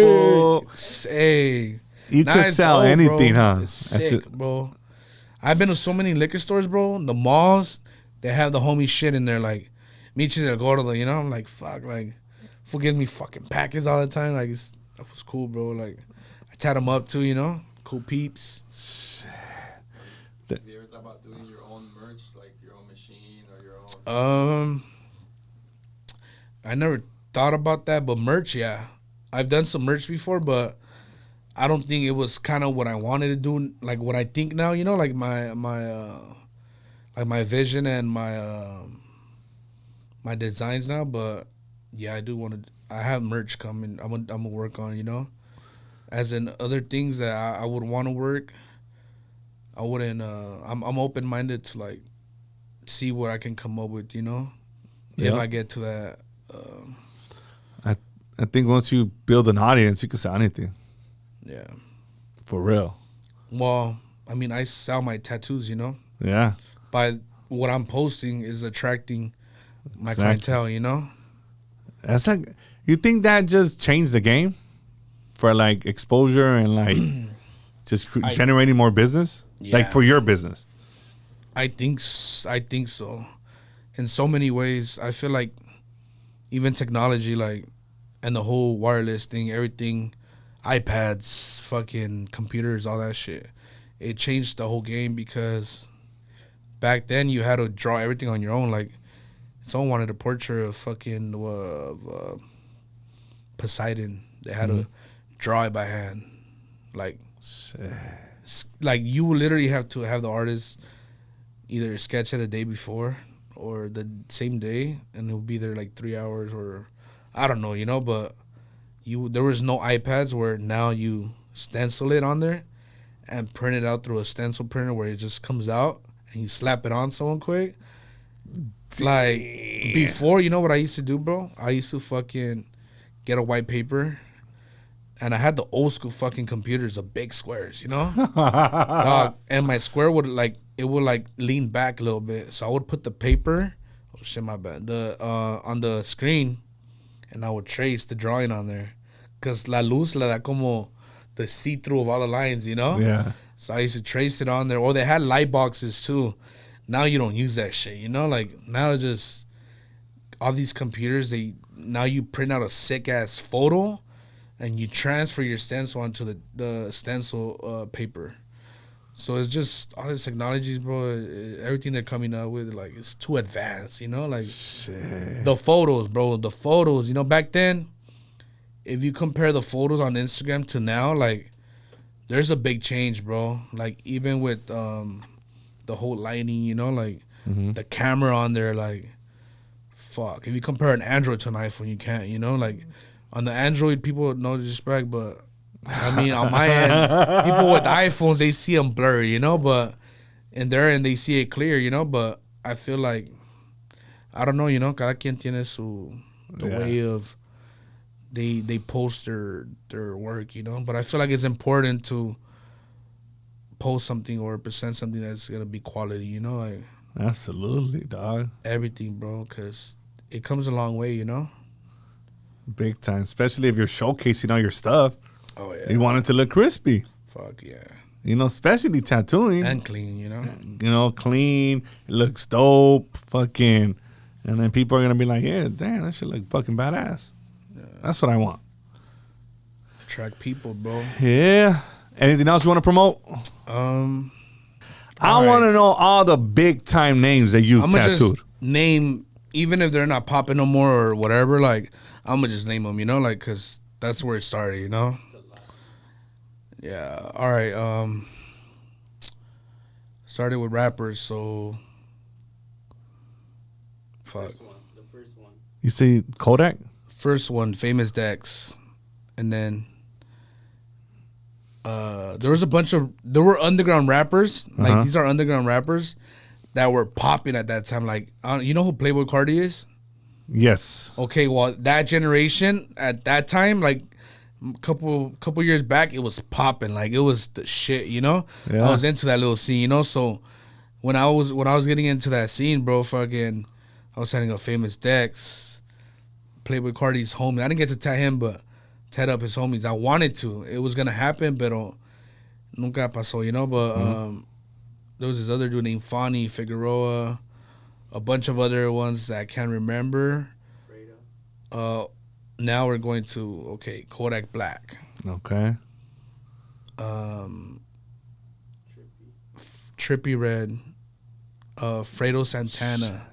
fool. Hey. You Nah, could it's sell dope, anything, bro. huh? It's sick, bro. I've been to so many liquor stores, bro. The malls, they have the homie shit in there, like Miches El Gordo, you know? I'm like, fuck, like, fool gives me fucking packets all the time. Like, that was cool, bro. Like, I tat him up too, you know? Cool peeps. Have you ever thought about doing your own merch, like your own machine or your own? I never thought about that, but merch, yeah. I've done some merch before, but I don't think it was kind of what I wanted to do, like what I think now, you know, like my vision and my designs now. But yeah, I do want to. I have merch coming. I'm gonna work on, you know, as in other things that I would want to work. I wouldn't. I'm open minded to like see what I can come up with, you know, if I get to that. I think once you build an audience, you can sell anything. Yeah. For real. Well, I mean, I sell my tattoos, you know. Yeah. By what I'm posting is attracting my Exactly. clientele, you know. That's like, you think that just changed the game for like exposure and like just generating more business? Yeah. Like for your business? I think so. In so many ways, I feel like even technology, like, and the whole wireless thing, everything, iPads, fucking computers, all that shit, it changed the whole game because back then you had to draw everything on your own. Like, someone wanted a portrait of fucking Poseidon. They had to draw it by hand. Like you literally have to have the artist either sketch it a day before or the same day, and it'll be there like 3 hours or I don't know, you know. But there was no iPads where now you stencil it on there and print it out through a stencil printer where it just comes out and you slap it on someone quick. Like before, you know what I used to do, bro? I used to fucking get a white paper, and I had the old school fucking computers, the big squares, you know? Dog, and my square would lean back a little bit. So I would put the paper, oh shit, my bad, on the screen, and I would trace the drawing on there. Cause la luz la da como the see-through of all the lines, you know? Yeah. So I used to trace it on there. Or they had light boxes too. Now you don't use that shit, you know? Like now just all these computers, now you print out a sick ass photo and you transfer your stencil onto the stencil paper. So it's just all these technologies, bro. Everything they're coming up with, like, it's too advanced, you know? Like shit. The photos, bro. The photos, you know, back then, if you compare the photos on Instagram to now, like, there's a big change, bro. Like, even with the whole lighting, you know, like, the camera on there, like, fuck. If you compare an Android to an iPhone, you can't, you know? Like, on the Android, people, no disrespect, but, I mean, on my end, people with iPhones, they see them blurry, you know? But in their end, they see it clear, you know? But I feel like, I don't know, you know? Cada quien tiene the way of they post their work, you know. But I feel like it's important to post something or present something that's gonna be quality. You know, like Absolutely, dog. everything, bro. Because it comes a long way. You know. Big time. Especially if you're showcasing all your stuff. Oh yeah. You want it to look crispy. Fuck yeah. You know, especially tattooing. And clean. You know. You know, clean. It looks dope. Fucking. And then people are going to be like, yeah, damn, that shit look fucking badass. Yeah. That's what I want. Attract people, bro. Yeah. Anything else you want to promote? I want to know all the big time names that you've tattooed. Just name, even if they're not popping no more or whatever, like, I'm going to just name them, you know, like, because that's where it started, you know? Yeah. All right. Started with rappers, so. Fuck. The first one. You say Kodak? First one, Famous Dex. And then. There was a bunch of. There were underground rappers. Like, these are underground rappers that were popping at that time. Like, you know who Playboy Cardi is? Yes. Okay, well, that generation at that time, like couple years back, it was popping. Like, it was the shit, you know? Yeah. I was into that little scene, you know? So when I was getting into that scene, bro, fucking, I was setting up Famous Dex, Playboy Cardi's homie. I didn't get to tat him, but tat up his homies. I wanted to. It was gonna happen, pero nunca pasó, you know? But there was this other dude named Fonny Figueroa, a bunch of other ones that I can't remember. Now we're going to, Kodak Black. Okay. Trippy Red. Fredo Santana.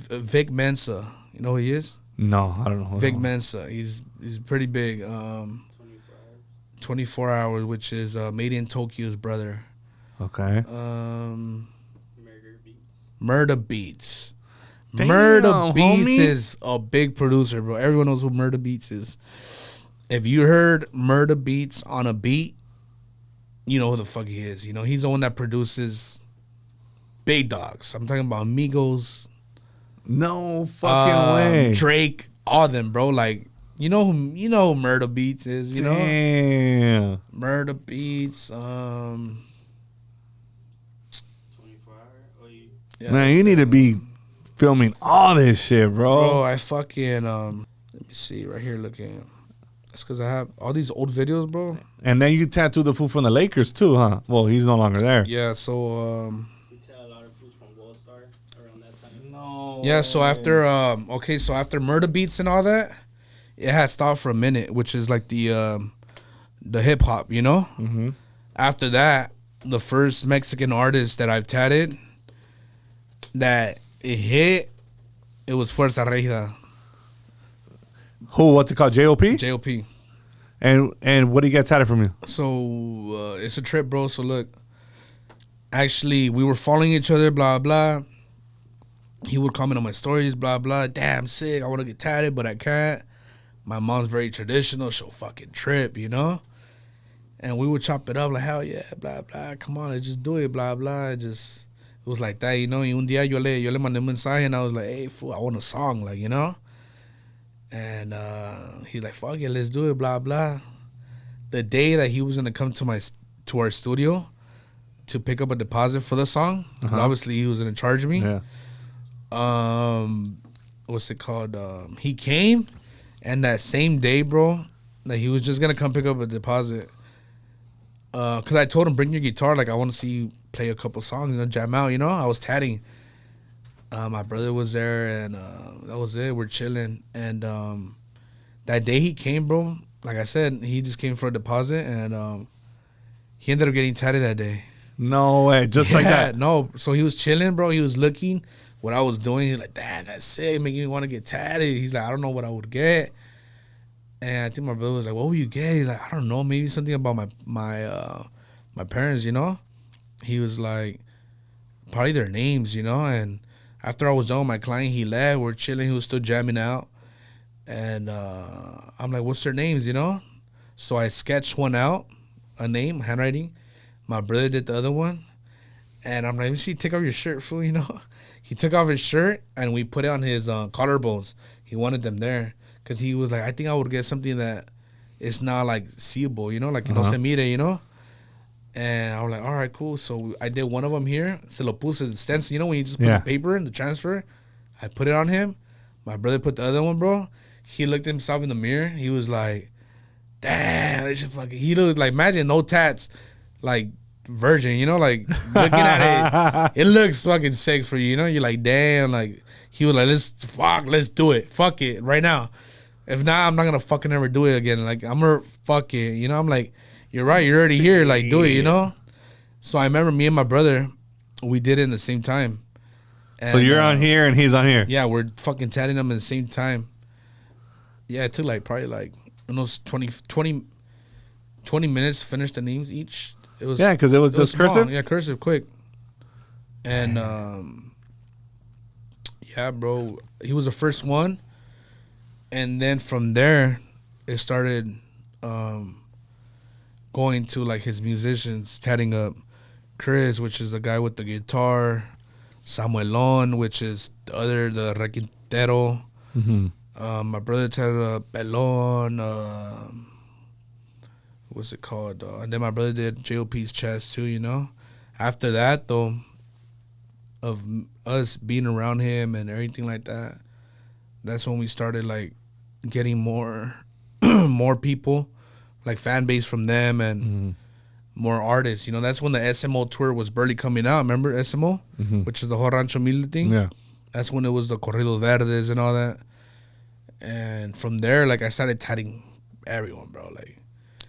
Vic Mensa. You know who he is? No, I don't know. Vic Mensa. He's pretty big. 24 Hours, which is Made in Tokyo's brother. Okay. Murder Beats. Damn, Murder Beats homie. is a big producer, bro. Everyone knows who Murder Beats is. If you heard Murder Beats on a beat, you know who the fuck he is. You know, he's the one that produces big dogs. I'm talking about Migos, No fucking way. Drake, all them, bro. Like, you know who Murder Beats is, you know? Damn. Murder Beats, 24 hour. yeah, Man, you need to be filming all this shit, Bro, I fucking let me see right here looking. It's because I have all these old videos, bro. And then you tattooed the fool from the Lakers too, huh? Well, he's no longer there. Yeah, so We tell a lot of foods from Gold Star around that time. No. yeah, so after so after Murder Beats and all that, it had stopped for a minute, which is like the hip hop, you know? Mm-hmm. After that, the first Mexican artist that I've tatted that it hit, it was Fuerza Regida, Who? What's it called? JOP? JOP. And what do you get tatted from you? So it's a trip, bro. So look, actually, we were following each other, blah blah. He would comment on my stories, blah blah. Damn, sick. I want to get tatted, but I can't. My mom's very traditional. She'll fucking trip, you know. And we would chop it up like, hell yeah, blah blah. Come on, let's just do it, blah blah. It was like that, you know. Y un día yo le mandé un mensaje and I was like, hey, fool, I want a song, like, you know. And he's like, fuck it, let's do it, blah blah. The day that he was gonna come to our studio to pick up a deposit for the song, 'cause obviously he was gonna charge me. Yeah. What's it called? He came, and that same day, bro, that he was just gonna come pick up a deposit. Cause I told him, bring your guitar, like I want to see you play a couple songs, you know, jam out, you know. I was tatting. My brother was there, and that was it. We're chilling, and that day he came, bro. Like I said, he just came for a deposit, and he ended up getting tatted that day. No way. Just like that. No, so he was chilling, bro. He was looking what I was doing. He's like, damn, that's sick, making me want to get tatted. He's like, I don't know what I would get. And I think my brother was like, what would you get? He's like, I don't know, maybe something about my parents, you know? He was like, probably their names, you know? And after I was done with my client, he left. We're chilling. He was still jamming out. And I'm like, what's their names, you know? So I sketched one out, a name, handwriting. My brother did the other one. And I'm like, let me see, take off your shirt, fool, you know? He took off his shirt, and we put it on his collarbones. He wanted them there. Because he was like, I think I would get something that it's not like seeable, you know, like no se mire, you know. And I was like, all right, cool. So I did one of them here. Se lo puse the stencil, you know, when you just put the paper in the transfer. I put it on him. My brother put the other one, bro. He looked at himself in the mirror. He was like, damn, this shit fucking. He looked like, imagine no tats, like virgin, you know, like looking at it. It looks fucking sick for you, you know. You're like, damn, like he was like, let's do it, fuck it, right now. If not, I'm not gonna fucking ever do it again. Like I'm gonna fuck it, you know. I'm like, you're right, you're already here, like do it, you know. So I remember me and my brother, we did it in the same time. And, so you're on here and he's on here. Yeah, we're fucking tatting them at the same time. Yeah, it took like probably like almost 20 minutes to finish the names each. It was because it was just small. cursive. Yeah, cursive, quick. And yeah, bro, he was the first one. And then from there, it started going to like his musicians, tatting up Chris, which is the guy with the guitar, Samuelon, which is the requintero. My brother tatted up Pelon. What's it called? And then my brother did J.O.P.'s chest too, you know. After that, though, of us being around him and everything like that, that's when we started like getting more more people, like fan base from them and more artists. You know, that's when the SMO tour was barely coming out. Remember SMO, which is the whole Rancho Humilde thing? Yeah. That's when it was the Corridos Verdes and all that. And from there, like I started tatting everyone, bro. Like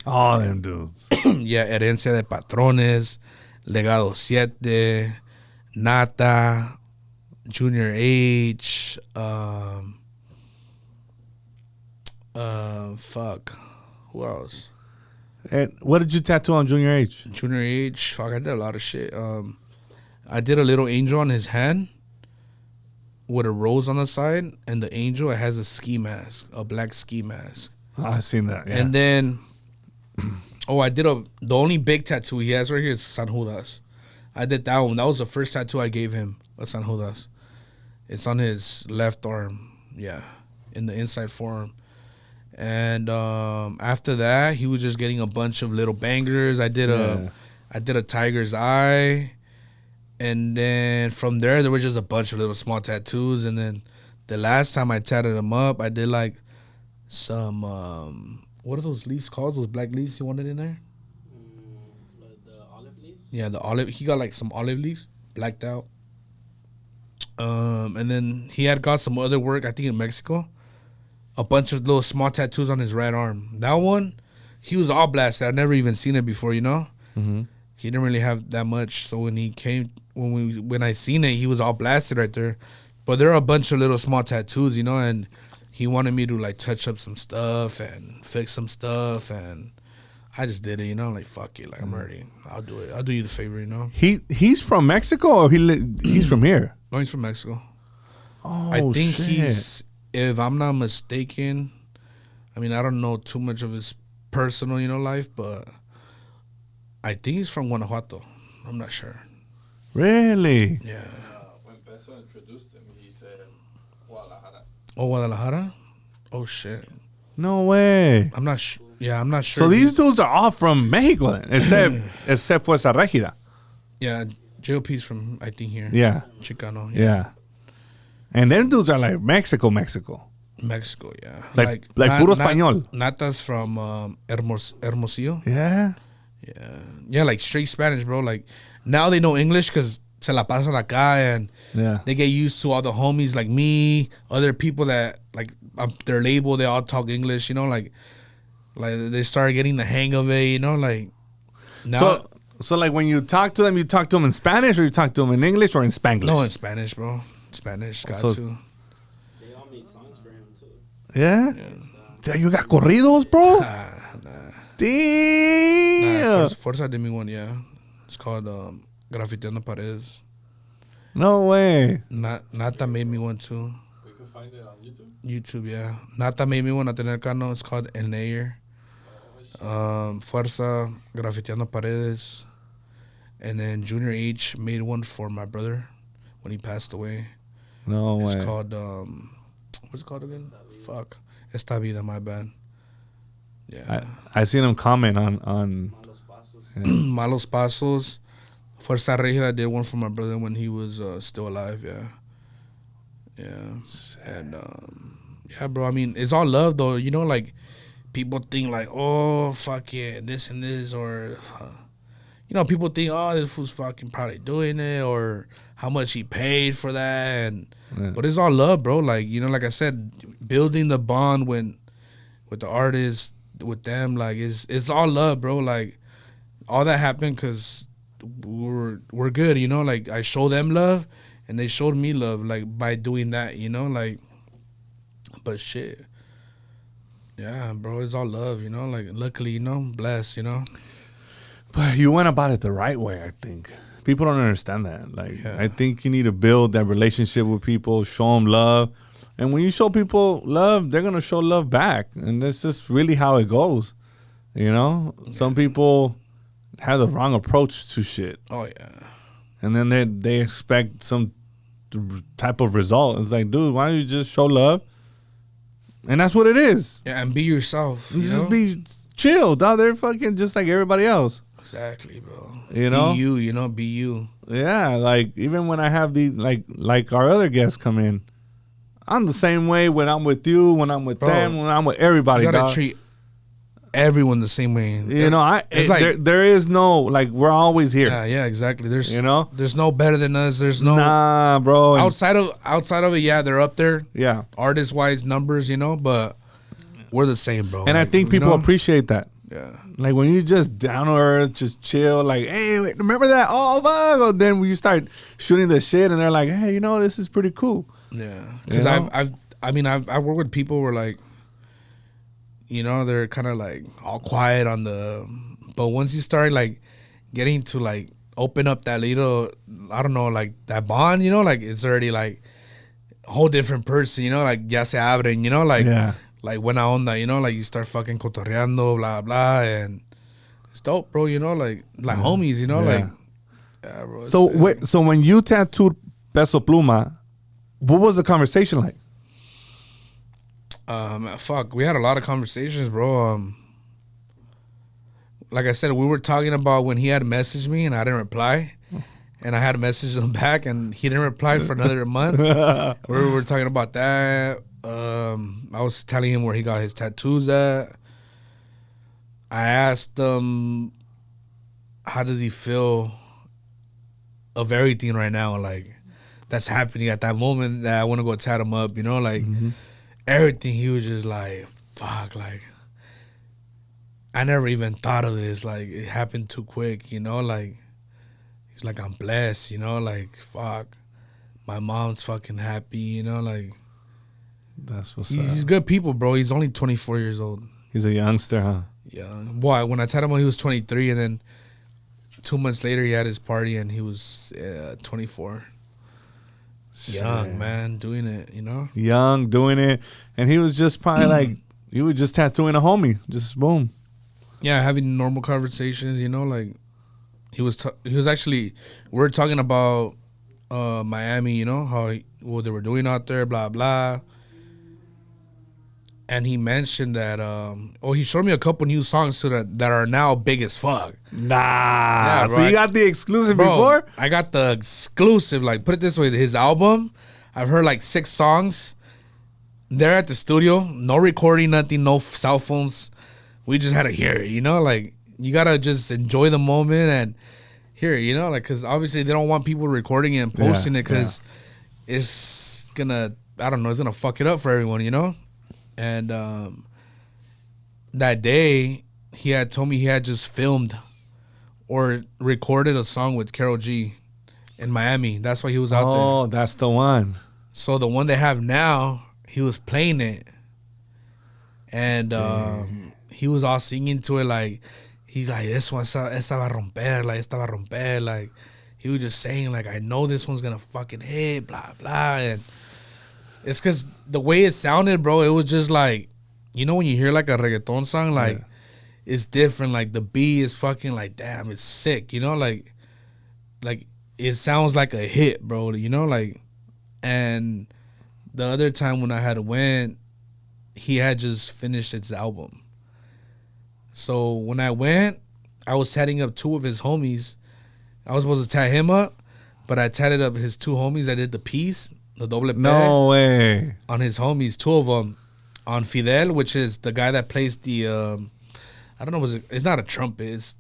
all them dudes. yeah, Herencia de Patrones, Legado 7, Nata, Junior H, fuck, who else? And what did you tattoo on Junior H? Junior H, fuck, I did a lot of shit. I did a little angel on his hand with a rose on the side, and the angel, it has a ski mask, a black ski mask. Oh, I've seen that. Yeah. And then, I did the only big tattoo he has right here is San Judas. I did that one. That was the first tattoo I gave him, a San Judas. It's on his left arm, yeah, in the inside forearm. And after that, he was just getting a bunch of little bangers. I did a tiger's eye. And then from there were just a bunch of little small tattoos. And then the last time I tatted him up, I did like some, what are those leaves called? Those black leaves you wanted in there? The olive leaves? Yeah, the olive. He got like some olive leaves, blacked out. And then he had got some other work, I think in Mexico. A bunch of little small tattoos on his right arm. That one, he was all blasted. I'd never even seen it before, you know? He didn't really have that much. So when he came, when I seen it, he was all blasted right there. But there are a bunch of little small tattoos, you know, and he wanted me to like touch up some stuff and fix some stuff, and I just did it, you know, like fuck it, like I'm ready. I'll do it. I'll do you the favor, you know. He's from Mexico or he's from here? No, he's from Mexico. Oh, I think shit. he's, if I'm not mistaken, I mean, I don't know too much of his personal, you know, life, but I think he's from Guanajuato. I'm not sure. Really? Yeah. When Peso introduced him, he said Guadalajara. Oh, Guadalajara? Oh, shit. No way. I'm not sure. Yeah, I'm not sure. So if these he's- dudes are all from Mexico then, except Fuerza Regida. Yeah, JLP's from, I think, here. Yeah. Chicano. Yeah. And them dudes are like Mexico. Mexico, yeah. Like puro español. Nata's from Hermosillo. Yeah. Yeah, like straight Spanish, bro. Like, now they know English because se la pasan acá, and Yeah. they get used to all the homies like me, other people that, like, their label, they all talk English, you know, like they start getting the hang of it, you know, like, now. So like when you talk to them in Spanish, or you talk to them in English or in Spanglish? No, in Spanish, bro. Spanish, got So- to. They all made songs for him too. Yeah? Damn, you got corridos, bro? Nah. Damn. Fuerza did me one, yeah. It's called Grafiteando Paredes. No way. Nata made me one too. We can find it on YouTube. YouTube, yeah. Nata made me one, Natanael Cano. It's called El Nayr. Fuerza, Grafiteando Paredes. And then Junior H made one for my brother when he passed away. No It's way. called, what's it called again? Fuck. Esta Vida, my bad. Yeah. I seen him comment on Malos Pasos. Malos Pasos. Fuerza Regia, I did one for my brother when he was still alive. Yeah. Yeah. And yeah, bro. I mean, it's all love though. You know, like people think like, oh, fuck yeah, this and this, or you know, people think, oh, this fool's fucking probably doing it, or how much he paid for that, and but it's all love, bro. Like, you know, like I said, building the bond with the artists, with them, like it's all love, bro. Like all that happened because we're good, you know. Like I show them love, and they showed me love, like by doing that, you know, like. But shit, yeah, bro, it's all love, you know. Like luckily, you know, blessed, you know. But you went about it the right way, I think. People don't understand that. Like, Yeah. I think you need to build that relationship with people, show them love. And when you show people love, they're going to show love back. And that's just really how it goes. You know? Yeah. Some people have the wrong approach to shit. Oh, yeah. And then they expect some type of result. It's like, dude, why don't you just show love? And that's what it is. Yeah, and be yourself. You just know? be chill, dog. They're fucking just like everybody else. Exactly, bro. You know? Be you, you know, be you. Yeah, like even when I have the like our other guests come in, I'm the same way when I'm with you, when I'm with them, when I'm with everybody. You gotta dog. treat everyone the same way. You know, there is no, like, we're always here. Yeah, exactly. There's, you know, there's no better than us. There's no, nah, bro. outside of it. Yeah, they're up there. Yeah, artist wise numbers, you know, but we're the same, bro. And like, I think people appreciate that. Yeah. Like when you just down to earth, just chill, like, hey, wait, remember that? Oh, fuck. Then when you start shooting the shit and they're like, hey, you know, this is pretty cool. Yeah. Because I've worked with people where like, you know, they're kind of like all quiet on the, but once you start like getting to like open up that little, I don't know, like that bond, you know, like it's already like a whole different person, you know, like ya se abren, you know, like, like buena onda, you know, like you start fucking cotorreando, blah, blah, and it's dope, bro, you know, like homies, you know, like, yeah, bro. So when you tattooed Peso Pluma, what was the conversation like? Fuck, we had a lot of conversations, bro. Like I said, we were talking about when he had messaged me and I didn't reply, and I had to message him back and he didn't reply for another month. We were talking about that. I was telling him where he got his tattoos at. I asked him, how does he feel of everything right now, like that's happening at that moment that I want to go tat him up, you know, like everything. He was just like, fuck, like I never even thought of this, like it happened too quick, you know, like he's like, I'm blessed, you know, like fuck, my mom's fucking happy, you know, like that's what's he's good people, bro. He's only 24 years old. He's a youngster, huh? Yeah. Boy, when I tatted him, he was 23, and then 2 months later he had his party and he was 24. Shit. Young, man, doing it, you know? Young, doing it. And he was just probably like, you were just tattooing a homie. Just boom. Yeah, having normal conversations, you know, like he was actually, we were talking about Miami, you know, what they were doing out there, blah, blah. And he mentioned that, he showed me a couple new songs too that are now big as fuck. Nah. Yeah, bro, so you got the exclusive before? I got the exclusive. Like, put it this way, his album, I've heard like 6 songs. They're at the studio, no recording, nothing, no cell phones. We just had to hear it, you know? Like, you got to just enjoy the moment and hear it, you know? Like, because obviously they don't want people recording it and posting it because it's going to, I don't know, it's going to fuck it up for everyone, you know? And that day, he had told me he had just filmed or recorded a song with Karol G in Miami. That's why he was out there. Oh, that's the one. So the one they have now, he was playing it. And he was all singing to it like, he's like, this one, esa va a romper, like, esta va a romper. Like, he was just saying, like, I know this one's going to fucking hit, blah, blah. And it's because the way it sounded, bro, it was just like, you know when you hear like a reggaeton song, like, it's different. Like, the beat is fucking like, damn, it's sick, you know? Like it sounds like a hit, bro, you know? Like, and the other time when I had went, he had just finished his album. So when I went, I was tatting up 2 of his homies. I was supposed to tat him up, but I tatted up his 2 homies. I did the piece, the doble P. No way. On his homies, 2 of them. On Fidel, which is the guy that plays the, I don't know, it's not a trumpet. It's,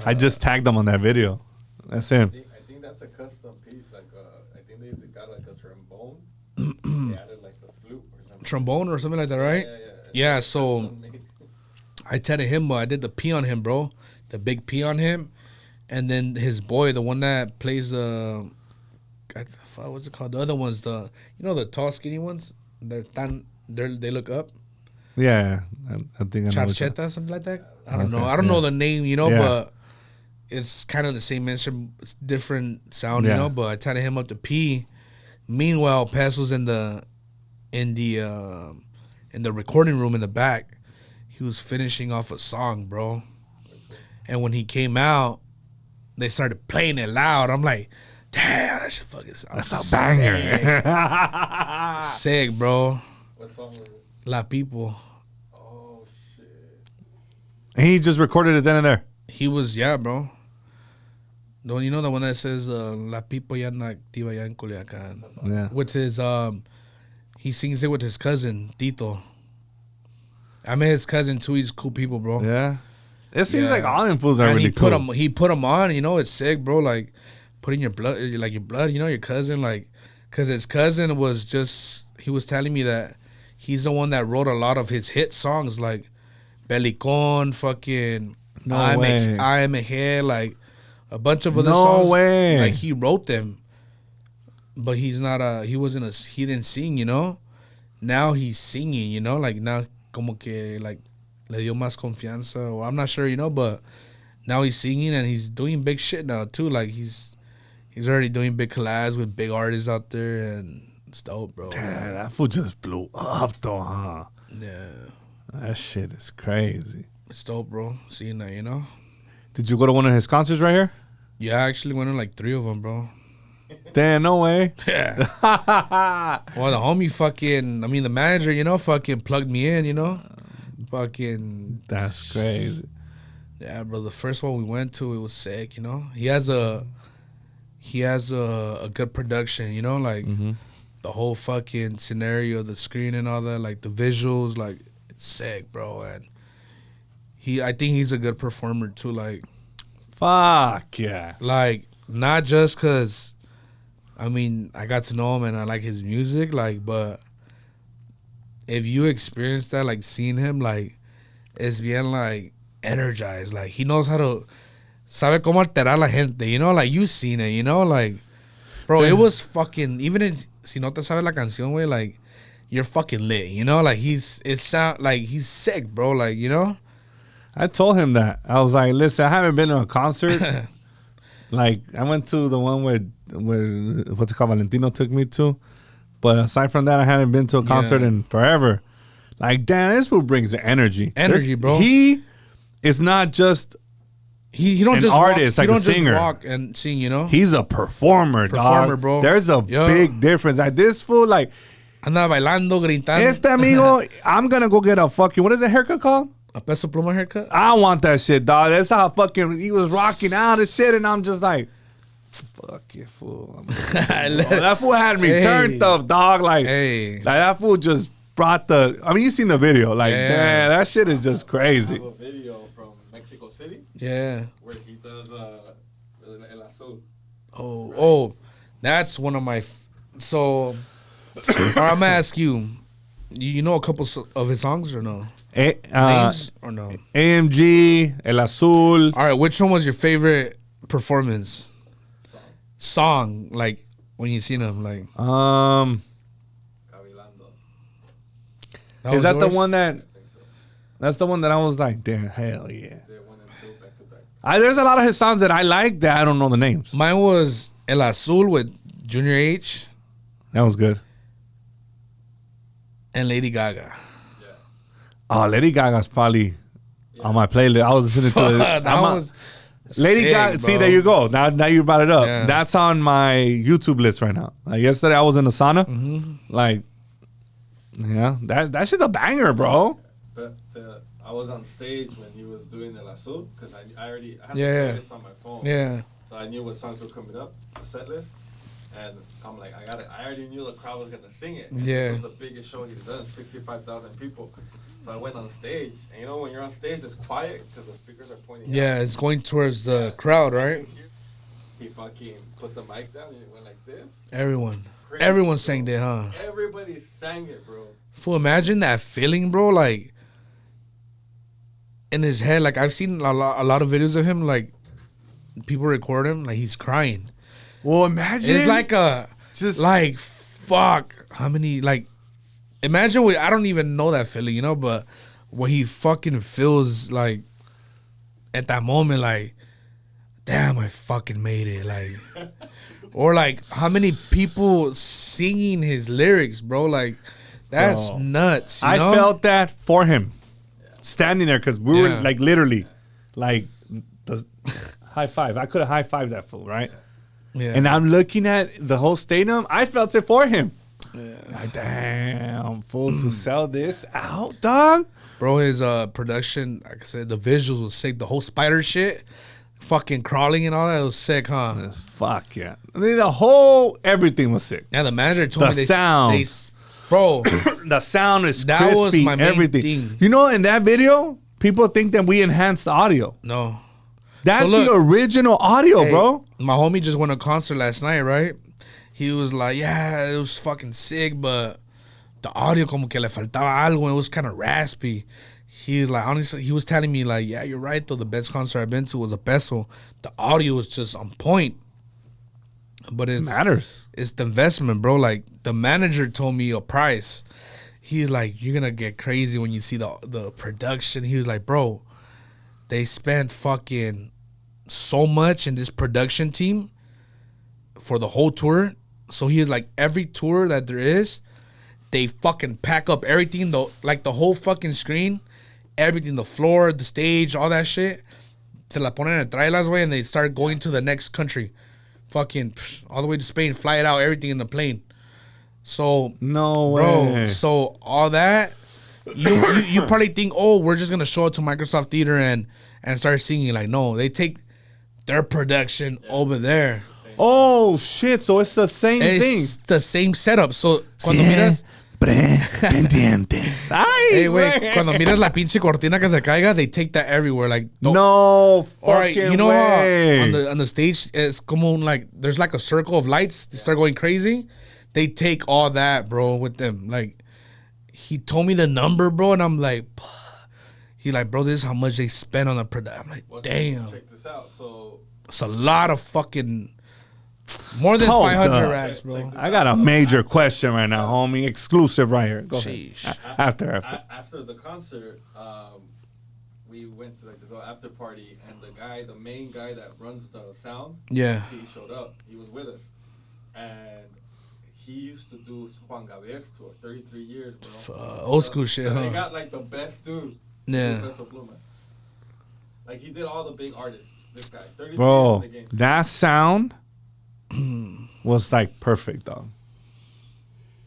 I just tagged him on that video. That's him. I think that's a custom piece. Like, I think they got like a trombone. They added like the flute or something. trombone or something like that, right? Yeah, so I tatted him, but I did the P on him, bro. The big P on him. And then his boy, the one that plays what's it called? The other ones, the the tall, skinny ones. They look up. Yeah, I think I know. Charcheta, something like that. I don't know. I don't know the name, but it's kind of the same instrument, it's different sound, But I tatted him up to P. Meanwhile, Peso's in the recording room in the back. He was finishing off a song, bro. And when he came out, they started playing it loud. I'm like, damn, that shit fucking sounds That's a banger. Sick, bro. What song was it? La People. Oh, shit. And he just recorded it then and there. He was, bro. The one, the one that says, La People ya anda activa ya en Culiacán. Yeah. With his, he sings it with his cousin, Tito. I met his cousin too. He's cool people, bro. Yeah. It seems like all them fools are and really cool. He put him on, it's sick, bro. Like, putting your blood, your cousin, like, because his cousin was just, he was telling me that he's the one that wrote a lot of his hit songs, like Belicón, fucking I Am a Hair, like a bunch of other songs. No way. Like, he wrote them, but he's not he didn't sing, Now he's singing, like now como que like le dio más confianza, or I'm not sure, but now he's singing and he's doing big shit now too. Like he's already doing big collabs with big artists out there, and it's dope, bro. Damn, that fool just blew up though, huh? Yeah. That shit is crazy. It's dope, bro. Seeing that, Did you go to one of his concerts right here? Yeah, I actually went to like 3 of them, bro. Damn, no way. Yeah. Well, the homie the manager, fucking plugged me in, Fucking. That's crazy. Yeah, bro. The first one we went to, it was sick, He has a good production, like the whole fucking scenario, the screen and all that, like the visuals, like it's sick, bro. And I think he's a good performer too, like. Fuck yeah. Like, not just because, I got to know him and I like his music, like, but if you experience that, like, seeing him, like, it's bien, like, energized. Like, he knows how to, sabe cómo alterar la gente, Like, you seen it, Like, bro, it was fucking, even si no te sabes la canción, güey, like, you're fucking lit, Like, he's sick, bro, like, I told him that. I was like, listen, I haven't been to a concert. Like, I went to the one where what's it called, Valentino took me to. But aside from that, I hadn't been to a concert in forever. Like, damn, this fool brings the energy. Bro. He is not just he don't an just artist, walk, like a singer. He don't just walk and sing, He's a performer, dog. Bro. There's a big difference. Like, this fool, like, anda bailando, gritando. Este amigo, I'm going to go get a fucking, what is that haircut called? A Peso Pluma haircut? I want that shit, dog. That's how fucking he was rocking out and shit, and I'm just like, fuck you, fool. That fool had me turned up, dog. Like that fool just brought you seen the video. Like, damn, that shit is just crazy. I have a video from Mexico City. Yeah. Where he does El Azul. Oh, that's one of my. So, I'm gonna ask you. You know a couple of his songs or no? Names or no? AMG, El Azul. All right, which one was your favorite performance? Song, like when you seen him, like. Cavilando. Is that yours? the one that? That's the one that I was like, damn, hell yeah. They're 1 and 2 back to back. There's a lot of his songs that I like that I don't know the names. Mine was El Azul with Junior H. That was good. And Lady Gaga. Oh, Lady Gaga's probably on my playlist. I was listening to it. That was Lady sick, Gaga. bro. See, there you go. Now you brought it up. Yeah. That's on my YouTube list right now. Like yesterday, I was in the sauna. Like, yeah, that shit's a banger, bro. But I was on stage when he was doing El Azul because I had the playlist on my phone. Yeah. So I knew what songs were coming up, the set list. And I'm like, I already knew the crowd was gonna sing it. And Yeah. This was the biggest show he's done, 65,000 people. So I went on stage, and you know when you're on stage, it's quiet because the speakers are pointing. Yeah, out. it's going towards the crowd, right? He fucking put the mic down and it went like this. Everyone Crazy, sang bro. it, huh? Everybody sang it, bro. Fool, imagine that feeling, bro. Like in his head, like I've seen a lot of videos of him, like people record him, like he's crying. Well, imagine. It's like like fuck. How many like? Imagine what I don't even know that feeling, you know, but what he fucking feels like at that moment, like, damn, I fucking made it, like, or like how many people singing his lyrics, bro, like that's nuts. You know? I felt that for him, standing there because we were like literally, like the high five. I could have high fived that fool, right? Yeah. And I'm looking at the whole stadium. I felt it for him. Yeah. Like, damn, fool, to sell this out, dog. Bro, his production, like I said, the visuals was sick. The whole spider shit, fucking crawling and all that, was sick, huh? Fuck yeah. I mean, the whole everything was sick. Yeah, the manager told me The sound. Bro, The sound is That crispy, was my main everything. thing. You know, in that video, people think that we enhanced the audio. no. That's So look, the original audio, Hey, bro. My homie just went to a concert last night, right? He was like, yeah, it was fucking sick, but the audio como que le faltaba algo. It was kind of raspy. He was like, honestly, he was telling me like, yeah, you're right though. The best concert I've been to was a Peso. The audio was just on point. But it's Matters. It's the investment, bro. Like the manager told me a price. He's like, you're gonna get crazy when you see the production. He was like, bro, they spent fucking so much in this production team for the whole tour. So he was like, every tour that there is, they fucking pack up everything, like the whole fucking screen, everything, the floor, the stage, all that shit. Se la ponen en trailers, way, and they start going to the next country. Fucking all the way to Spain, fly it out, everything in the plane. So, No bro, way. so all that, you probably think, oh, we're just going to show it to Microsoft Theater and start singing. Like, no, they take their production over there. Oh, shit. So it's the same It's thing. the same setup. So, cuando miras... Pendientes. Ay, Hey, wait, güey. cuando miras la pinche cortina que se caiga, they take that everywhere. Like, No all right, fucking you know way. how on the stage, it's como like, there's like a circle of lights. They start going crazy. They take all that, bro, with them. Like, he told me the number, bro, and I'm like, he like, bro, this is how much they spent on the production. I'm like, Well, damn. Check this out. So It's a lot of fucking, more than Hold 500 up. racks, bro. I got a major question right now, homie. Exclusive right here. Go Sheesh. ahead. After. after the concert, we went to like the after party, and the main guy that runs the sound, Yeah. he showed up. He was with us, and he used to do Juan Gabriel's tour, 33 years, bro. Old school shit, so They huh? got like the best dude. to Yeah. do Peso Pluma. Like he did all the big artists. This guy, 33 Bro, years in the game. that sound was like perfect, dog.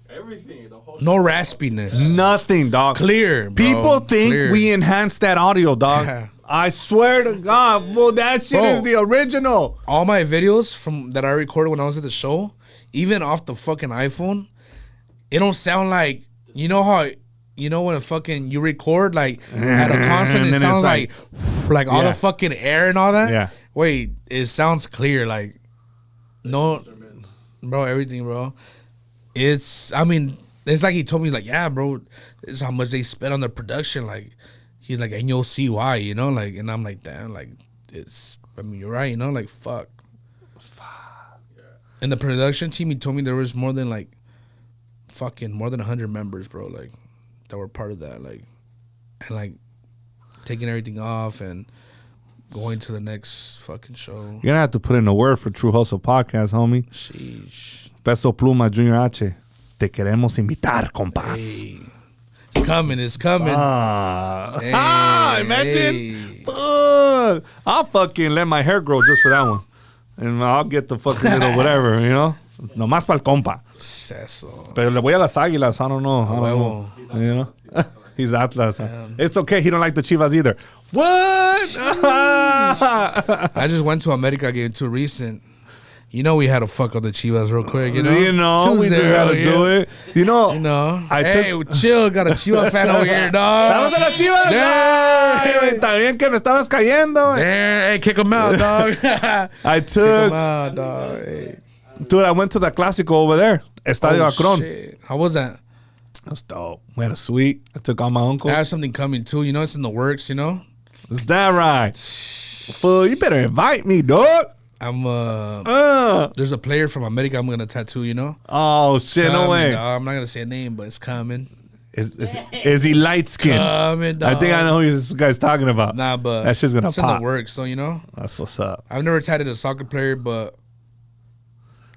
Everything, the whole. No show. raspiness. Nothing, dog. Clear, bro. People think Clear. we enhanced that audio, dog. Yeah. I swear to God, bro, that shit Bro. is the original. All my videos from that I recorded when I was at the show, even off the fucking iPhone, it don't sound like, you know how, you know when a fucking you record like at a concert, And it then sounds it's like all Yeah. the fucking air and all that. Yeah. Wait, it sounds clear, like no, bro, everything, bro. It's, I mean, it's like he told me, like, yeah, bro, this is how much they spent on the production. Like, he's like, and you'll see why, you know, like, and I'm like, damn, like, it's, I mean, you're right, you know, like, fuck. And the production team, he told me there was more than like, fucking more than 100 members, bro, like, that were part of that, like, and like, taking everything off and going to the next fucking show. You're gonna have to put in a word for True Hustle Podcast, homie. Sheesh. Peso Pluma, Junior H. Te queremos invitar, compas. Hey. It's coming, it's coming. Hey, imagine. hey. Fuck. I'll fucking let my hair grow just for that one. And I'll get the fucking little whatever, you know? Nomás para el compa. Eso. Pero le voy a las águilas, I don't know. I don't know. Huevo. You know? He's Atlas. It's okay. He don't like the Chivas either. What? I just went to America game too recent. You know we had to fuck up the Chivas real quick, you know? We just had to do it. You know, Chill, got a Chiva fan over here, dog. ¡Vamos a las Chivas! Ay, está bien que me estabas cayendo. Hey, kick him out, dog. Kick him out, dog. Hey. Dude, I went to the Clásico over there. Estadio Akron. Shit. How was that? That was dope. We had a suite. I took all my uncles. I have something coming too. You know, it's in the works, you know? Is that right? Fool, you better invite me, dog. There's a player from America I'm gonna tattoo, you know? Oh shit, no way. Dog. I'm not gonna say a name, but it's coming. Is he light skinned? Coming, dog. I think I know who this guy's talking about. Nah, but that shit's gonna it's pop. in the works, so you know? That's what's up. I've never tattooed a soccer player, but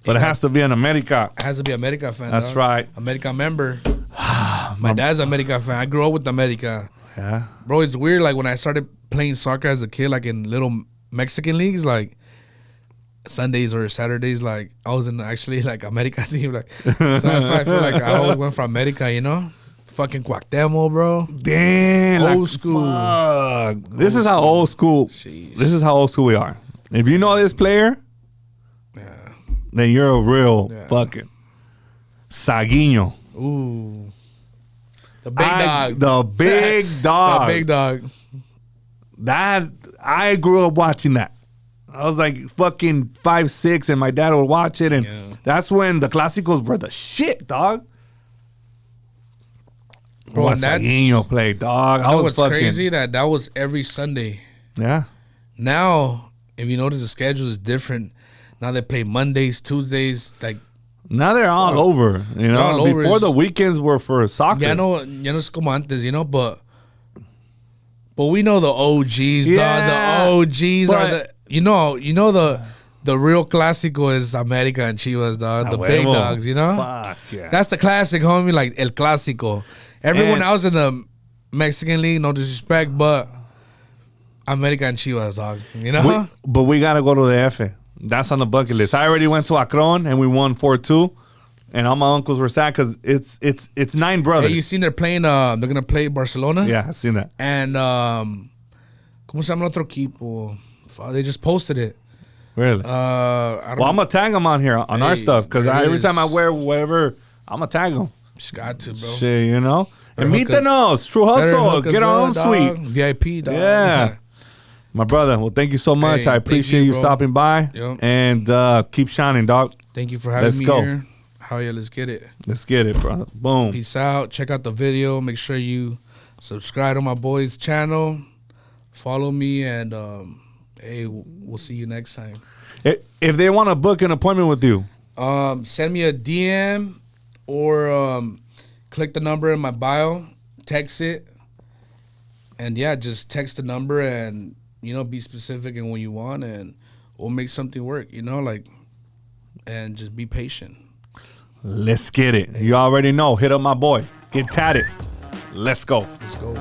it has to be an America. It has to be America fan. That's dog. right. America member. My dad's America fan. I grew up with America. Yeah. Bro, it's weird. Like when I started playing soccer as a kid, like in little Mexican leagues, like Sundays or Saturdays, like I was in actually like America team. Like so that's why I feel like I always went for America, you know? Fucking Cuauhtémoc, bro. Damn. Old school. Fuck. This is how old school. Sheesh. This is how old school we are. If you know this player, then you're a real fucking Saguinho. Ooh. The big dog. The big dog. The big dog. That I grew up watching that. I was like fucking 5, 6, and my dad would watch it, and that's when the Clásicos were the shit, dog. Bro, and that's Saguinho played, dog. I was fucking crazy that was every Sunday. Yeah. Now, if you notice, the schedule is different. Now they play Mondays, Tuesdays, like. Now they're all over, you know. All over. Before the weekends were for soccer. Ya no es como antes, you know, but we know the OGs, dog. The OGs are the you know the real Clásico is America and Chivas, dog. The big dogs, you know. Fuck yeah. That's the classic, homie. Like El Clásico. Everyone else in the Mexican league, no disrespect, but America and Chivas, dog. You know. But we gotta go to the F. That's on the bucket list. I already went to Akron and we won 4-2, and all my uncles were sad because it's 9 brothers. Hey, you seen they're playing? They're gonna play Barcelona. Yeah, I seen that. And ¿cómo se llama el otro equipo? They just posted it. Really? I'm gonna tag them on here on our stuff because every time I wear whatever, I'm gonna tag them. Just got to, bro. Shit, you know. And Mítenos, True Hustle, get our own suite. VIP, dog. Yeah. My brother, well, thank you so much. Hey, I appreciate you stopping by. Yep. And keep shining, dog. Thank you for having me here. Hell yeah, let's get it. Let's get it, brother. Boom. Peace out. Check out the video. Make sure you subscribe to my boy's channel. Follow me, and hey, we'll see you next time. If they want to book an appointment with you, send me a DM or click the number in my bio, text it, and yeah, just text the number and be specific in what you want, and we'll make something work. And just be patient. Let's get it. You already know. Hit up my boy. Get tatted. Let's go. Let's go.